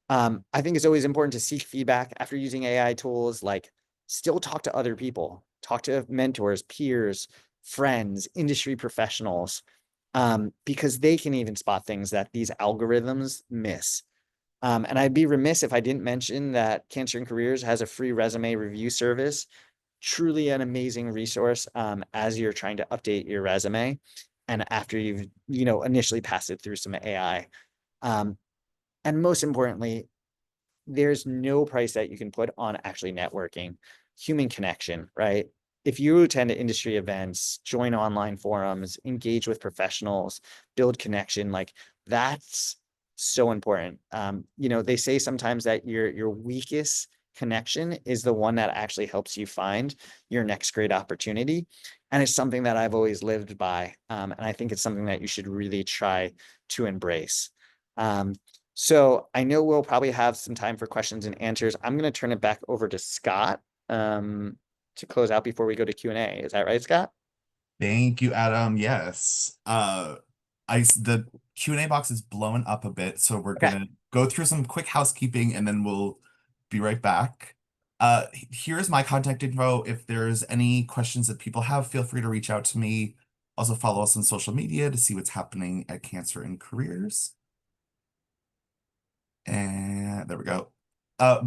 I think it's always important to seek feedback after using AI tools, like still talk to other people, talk to mentors, peers, friends, industry professionals, because they can even spot things that these algorithms miss. And I'd be remiss if I didn't mention that Cancer and Careers has a free resume review service, truly an amazing resource as you're trying to update your resume and after you've, initially passed it through some AI. Um, and most importantly, there's no price that you can put on actually networking, human connection, right? If you attend industry events, join online forums, engage with professionals, build connection, like that's so important. They say sometimes that your weakest connection is the one that actually helps you find your next great opportunity. And it's something that I've always lived by. And I think it's something that you should really try to embrace. So I know we'll probably have some time for questions and answers. I'm going to turn it back over to Scott to close out before we go to Q&A. Is that right, Scott?
Thank you, Adam. Yes. The Q&A box is blowing up a bit, so we're
Okay.
gonna go through some quick housekeeping and then we'll be right back. Here's my contact info. If there's any questions that people have, feel free to reach out to me. Also follow us on social media to see what's happening at Cancer and Careers. And there we go.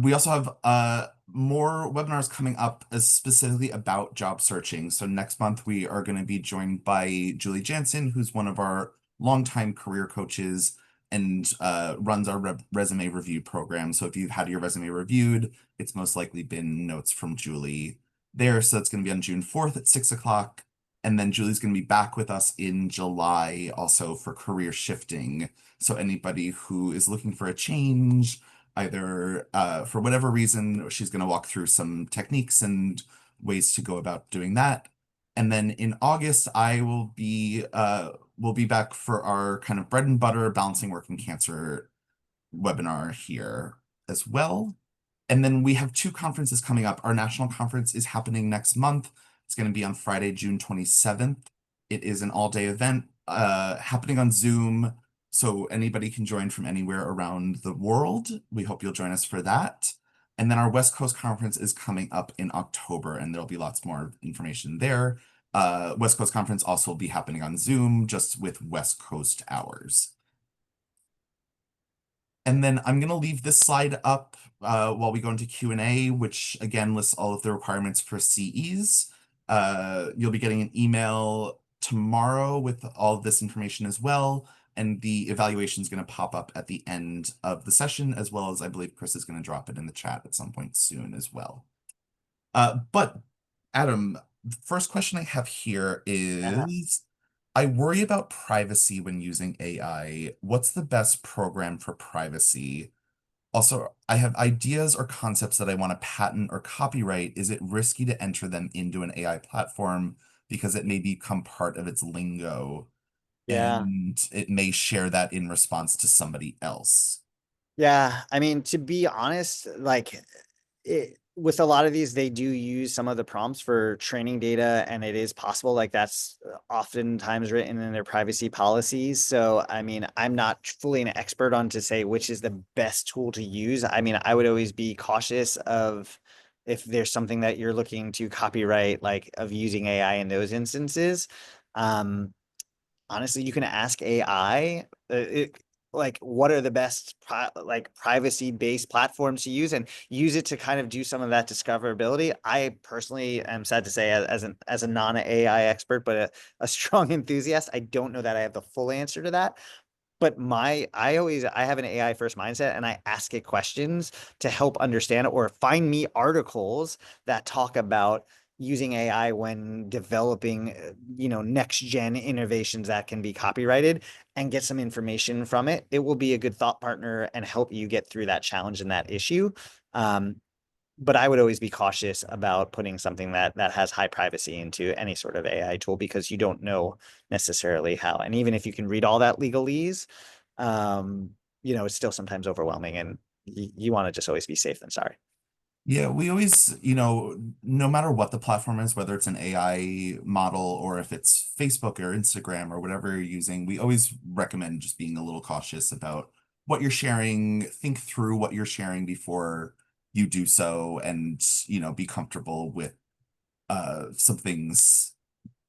We also have more webinars coming up specifically about job searching. So next month we are going to be joined by Julie Jansen, who's one of our longtime career coaches and runs our resume review program. So if you've had your resume reviewed, it's most likely been notes from Julie there. So it's going to be on June 4th at 6 o'clock. And then Julie's going to be back with us in July also for career shifting. So anybody who is looking for a change, either for whatever reason, she's going to walk through some techniques and ways to go about doing that. And then in August, I will be back for our kind of bread and butter balancing work and cancer webinar here as well. And then we have two conferences coming up. Our national conference is happening next month. It's going to be on Friday, June 27th. It is an all-day event happening on Zoom, so anybody can join from anywhere around the world. We hope you'll join us for that. And then our West Coast conference is coming up in October, and there'll be lots more information there. West Coast conference also will be happening on Zoom, just with West Coast hours. And then I'm going to leave this slide up while we go into Q&A, which again lists all of the requirements for CEs. You'll be getting an email tomorrow with all of this information as well. And the evaluation is going to pop up at the end of the session, as well as I believe Chris is going to drop it in the chat at some point soon as well. But Adam, the first question I have here
Yeah.
is, I worry about privacy when using AI. What's the best program for privacy? Also, I have ideas or concepts that I want to patent or copyright. Is it risky to enter them into an AI platform because it may become part of its lingo
Yeah.
and it may share that in response to somebody else?
Yeah. I mean, to be honest, like with a lot of these, they do use some of the prompts for training data, and it is possible, like that's oftentimes written in their privacy policies. So, I mean, I'm not fully an expert on to say which is the best tool to use. I mean, I would always be cautious of if there's something that you're looking to copyright, like of using AI in those instances. Um, Honestly, you can ask AI, like what are the best like privacy-based platforms to use, and use it to kind of do some of that discoverability. I personally am sad to say, as a non-AI expert, but a strong enthusiast, I don't know that I have the full answer to that. But I have an AI first mindset, and I ask it questions to help understand it, or find me articles that talk about using AI when developing, next gen innovations that can be copyrighted, and get some information from it. It will be a good thought partner and help you get through that challenge and that issue. Um, but I would always be cautious about putting something that has high privacy into any sort of AI tool, because you don't know necessarily how. And even if you can read all that legalese, um, it's still sometimes overwhelming, and you want to just always be safe than sorry.
Yeah, we always, no matter what the platform is, whether it's an AI model or if it's Facebook or Instagram or whatever you're using, we always recommend just being a little cautious about what you're sharing. Think through what you're sharing before you do so, and, be comfortable with some things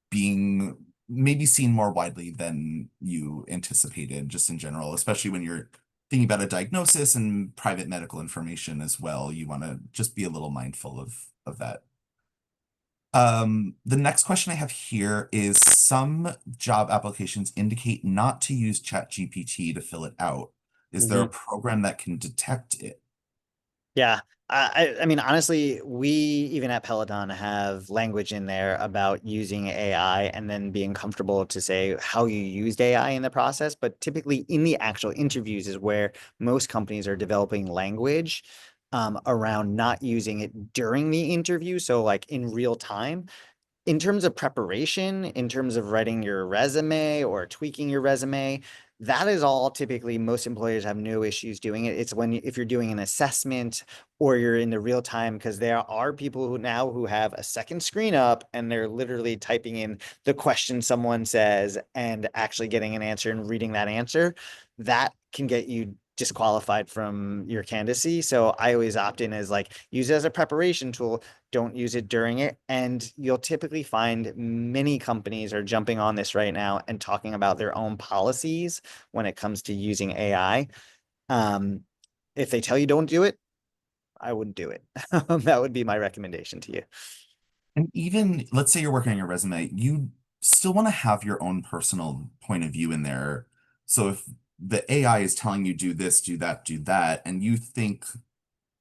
being maybe seen more widely than you anticipated, just in general, especially when you're thinking about a diagnosis and private medical information as well. You want to just be a little mindful of that. The next question I have here is, some job applications indicate not to use ChatGPT to fill it out. Is there a program that can detect it?
Yeah. I mean, honestly, we even at Peloton have language in there about using AI, and then being comfortable to say how you used AI in the process. But typically, in the actual interviews is where most companies are developing language around not using it during the interview. So, like in real time, in terms of preparation, in terms of writing your resume or tweaking your resume, that is all typically most employers have no issues doing it. It's when if you're doing an assessment or you're in the real time, because there are people who have a second screen up, and they're literally typing in the question someone says and actually getting an answer and reading that answer. That can get you disqualified from your candidacy. So I always opt in as like, use it as a preparation tool, don't use it during it. And you'll typically find many companies are jumping on this right now and talking about their own policies when it comes to using AI. Um, if they tell you don't do it, I wouldn't do it. That would be my recommendation to you.
And even, let's say you're working on your resume, you still want to have your own personal point of view in there. So if the AI is telling you do that, and you think,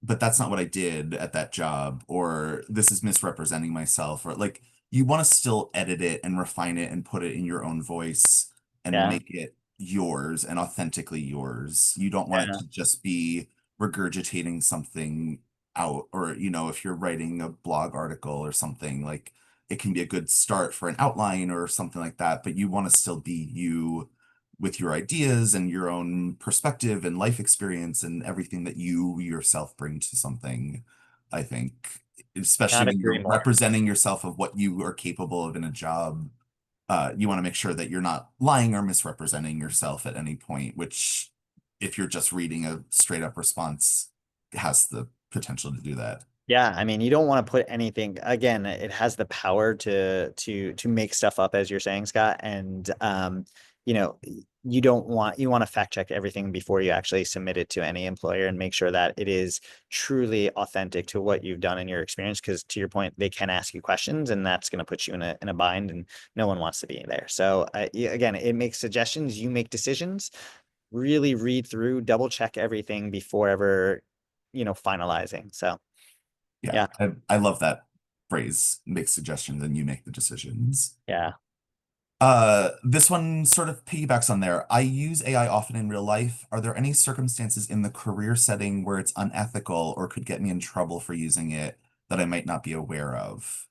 but that's not what I did at that job, or this is misrepresenting myself, or like, you want to still edit it and refine it and put it in your own voice and
Yeah.
make it yours and authentically yours. You don't want it
Yeah.
to just be regurgitating something out, or if you're writing a blog article or something, like, it can be a good start for an outline or something like that, but you want to still be you with your ideas and your own perspective and life experience and everything that you yourself bring to something, I think, especially
Not
when
agree
you're
more.
representing yourself of what you are capable of in a job. You want to make sure that you're not lying or misrepresenting yourself at any point, which, if you're just reading a straight up response, has the potential to do that.
Yeah, I mean, you don't want to put anything, again, it has the power to make stuff up, as you're saying, Scott. And you know, you want to fact check everything before you actually submit it to any employer and make sure that it is truly authentic to what you've done in your experience. Because to your point, they can ask you questions, and that's going to put you in a bind, and no one wants to be there. So again, it makes suggestions, you make decisions. Really read through, double check everything before ever, finalizing. So.
Yeah,
Yeah.
I love that phrase, make suggestions and you make the decisions.
Yeah.
This one sort of piggybacks on there. I use AI often in real life. Are there any circumstances in the career setting where it's unethical or could get me in trouble for using it that I might not be aware of?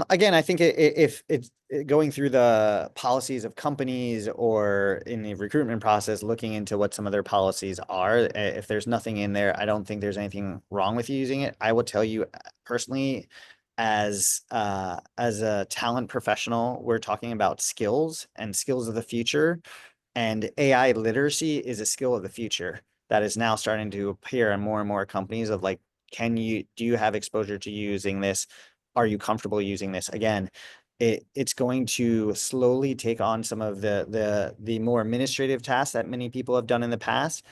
Again, I think if it's going through the policies of companies or in the recruitment process, looking into what some of their policies are, if there's nothing in there, I don't think there's anything wrong with using it. I will tell you personally, as a talent professional, we're talking about skills and skills of the future. And AI literacy is a skill of the future that is now starting to appear in more and more companies of like, do you have exposure to using this? Are you comfortable using this? Again, it's going to slowly take on some of the more administrative tasks that many people have done in the past,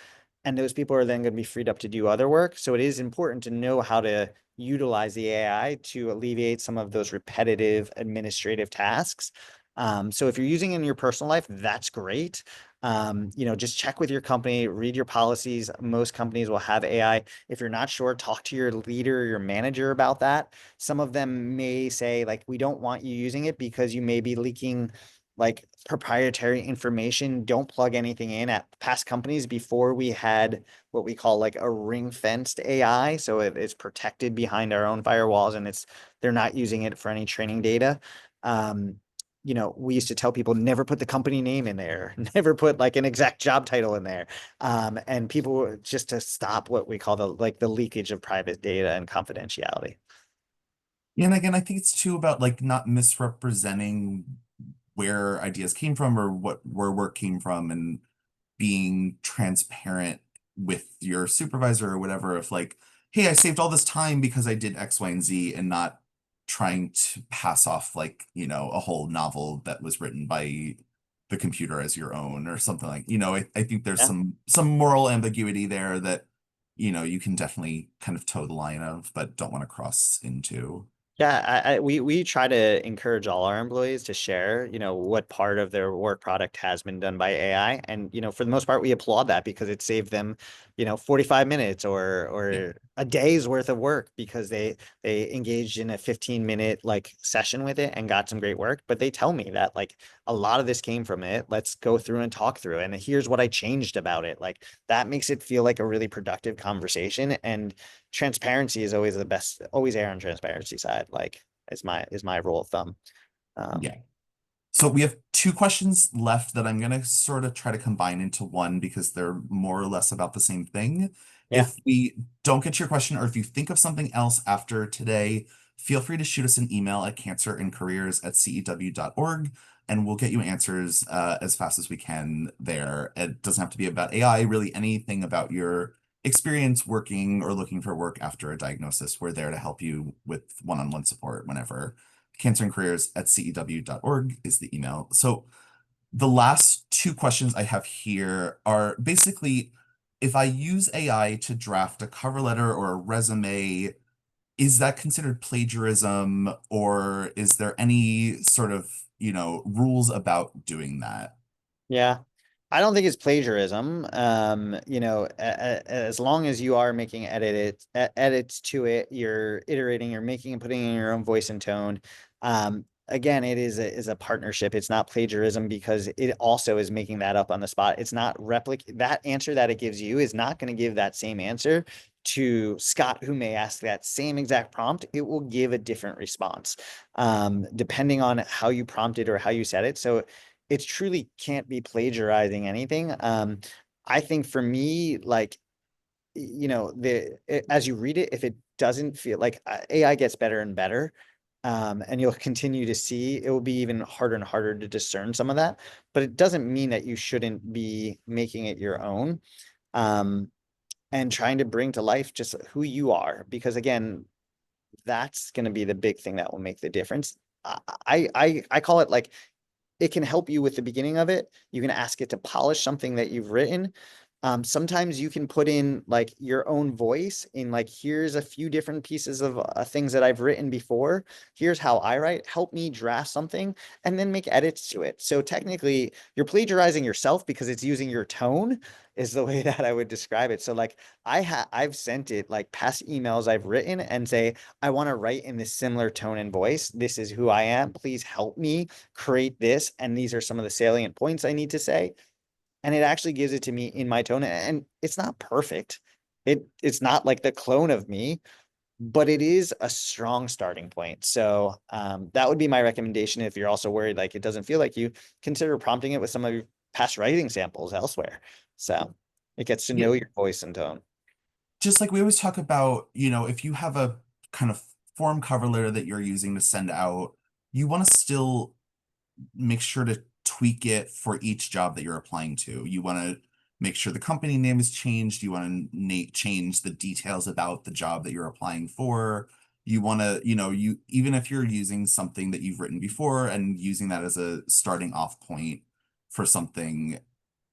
and those people are then going to be freed up to do other work. So it is important to know how to utilize the AI to alleviate some of those repetitive administrative tasks. So if you're using it in your personal life, that's great. Just check with your company, read your policies. Most companies will have AI. If you're not sure, talk to your leader, your manager about that. Some of them may say, like, we don't want you using it because you may be leaking like proprietary information. Don't plug anything in. At past companies before, we had what we call like a ring fenced AI. So it's protected behind our own firewalls, and they're not using it for any training data. Um, we used to tell people never put the company name in there, never put like an exact job title in there. And people just to stop what we call the leakage of private data and confidentiality.
And again, I think it's too about like not misrepresenting where ideas came from or where work came from and being transparent with your supervisor or whatever of like, hey, I saved all this time because I did X, Y, and Z and not trying to pass off like, a whole novel that was written by the computer as your own or something like, I think there's
Yeah.
some moral ambiguity there that, you can definitely kind of toe the line of, but don't want to cross into.
Yeah, we try to encourage all our employees to share, what part of their work product has been done by AI. And, for the most part, we applaud that because it saved them, 45 minutes
Yeah.
or a day's worth of work because they engaged in a 15-minute like session with it and got some great work. But they tell me that like a lot of this came from it. Let's go through and talk through it. And here's what I changed about it. Like that makes it feel like a really productive conversation. And transparency is always the best, always err on transparency side, like is my rule of thumb. Um,
Yeah. So we have two questions left that I'm going to sort of try to combine into one because they're more or less about the same thing.
yeah.
If we don't get to your question or if you think of something else after today, feel free to shoot us an email at cancerandcareers@cew.org and we'll get you answers as fast as we can there. It doesn't have to be about AI, really anything about your experience working or looking for work after a diagnosis. We're there to help you with one-on-one support whenever. Cancerandcareers@cew.org is the email. So the last two questions I have here are basically if I use AI to draft a cover letter or a resume, is that considered plagiarism or is there any sort of, rules about doing that?
Yeah. I don't think it's plagiarism. As long as you are making edits to it, you're iterating, you're making and putting in your own voice and tone. again, it is a partnership. It's not plagiarism because it also is making that up on the spot. It's not that answer that it gives you is not going to give that same answer to Scott, who may ask that same exact prompt. It will give a different response, depending on how you prompted or how you said it. So it truly can't be plagiarizing anything. I think for me, like, as you read it, if it doesn't feel like AI gets better and better, and you'll continue to see it will be even harder and harder to discern some of that, but it doesn't mean that you shouldn't be making it your own, um, and trying to bring to life just who you are, because again, that's going to be the big thing that will make the difference. I call it like it can help you with the beginning of it. You can ask it to polish something that you've written. Sometimes you can put in like your own voice in like, here's a few different pieces of things that I've written before. Here's how I write. Help me draft something and then make edits to it. So technically you're plagiarizing yourself because it's using your tone is the way that I would describe it. So like I've sent it like past emails I've written and say, I want to write in this similar tone and voice. This is who I am. Please help me create this. And these are some of the salient points I need to say. And it actually gives it to me in my tone. And it's not perfect. It's not like the clone of me, but it is a strong starting point. So that would be my recommendation. If you're also worried like it doesn't feel like you, consider prompting it with some of your past writing samples elsewhere. So it gets to
Yeah.
know your voice and tone.
Just like we always talk about, if you have a kind of form cover letter that you're using to send out, you want to still make sure to tweak it for each job that you're applying to. You want to make sure the company name is changed. You want to change the details about the job that you're applying for. You want to, you even if you're using something that you've written before and using that as a starting off point for something,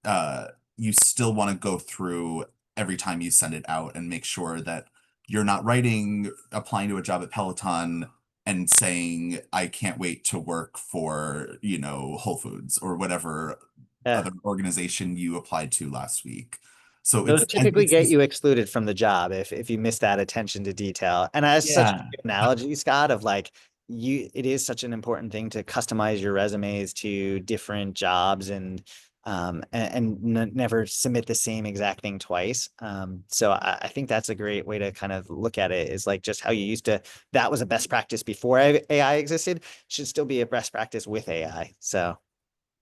uh, you still want to go through every time you send it out and make sure that you're not writing, applying to a job at Peloton and saying, I can't wait to work for, Whole Foods or whatever
Yeah.
other organization you applied to last week. So
Those
it's,
typically
it's
get
this,
you excluded from the job if you miss that attention to detail. And that's such a
yeah.
good analogy, Scott, of like it is such an important thing to customize your resumes to different jobs and never submit the same exact thing twice. So I think that's a great way to kind of look at it is like just how you used to, that was a best practice before AI existed, should still be a best practice with AI. So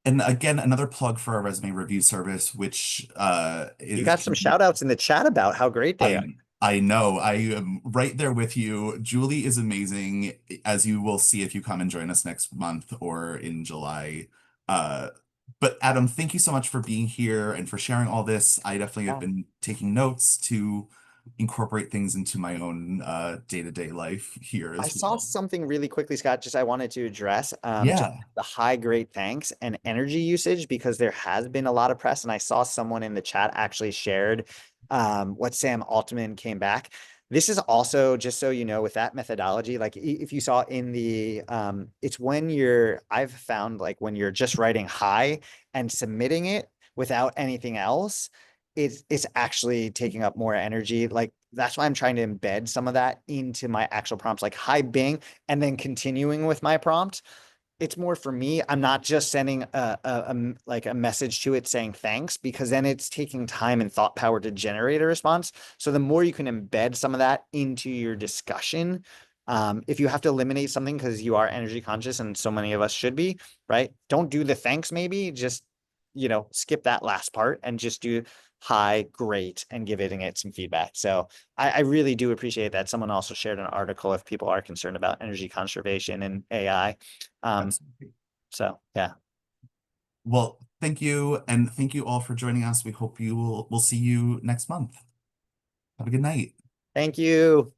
And again, another plug for our resume review service, which
you
is
got some shout outs in the chat about how great they are.
I know. I am right there with you. Julie is amazing, as you will see if you come and join us next month or in July. Uh, but Adam, thank you so much for being here and for sharing all this. I definitely have been taking notes to incorporate things into my own day-to-day life here
I
as
saw
well.
something really quickly, Scott, just I wanted to address just
Yeah.
the high grade thanks and energy usage because there has been a lot of press. And I saw someone in the chat actually shared what Sam Altman came back. This is also, just so you know, with that methodology, like if you saw in the, it's when I've found like when you're just writing hi and submitting it without anything else, it's actually taking up more energy. Like that's why I'm trying to embed some of that into my actual prompts, like hi Bing, and then continuing with my prompt. It's more for me. I'm not just sending like a message to it saying thanks because then it's taking time and thought power to generate a response. So the more you can embed some of that into your discussion, if you have to eliminate something because you are energy conscious and so many of us should be, right? Don't do the thanks, maybe just, skip that last part and just do hi, great, and giving it some feedback. So I really do appreciate that. Someone also shared an article if people are concerned about energy conservation and AI.
Absolutely.
So yeah,
Well, thank you, and thank you all for joining us. We hope we'll see you next month. Have a good night.
thank you.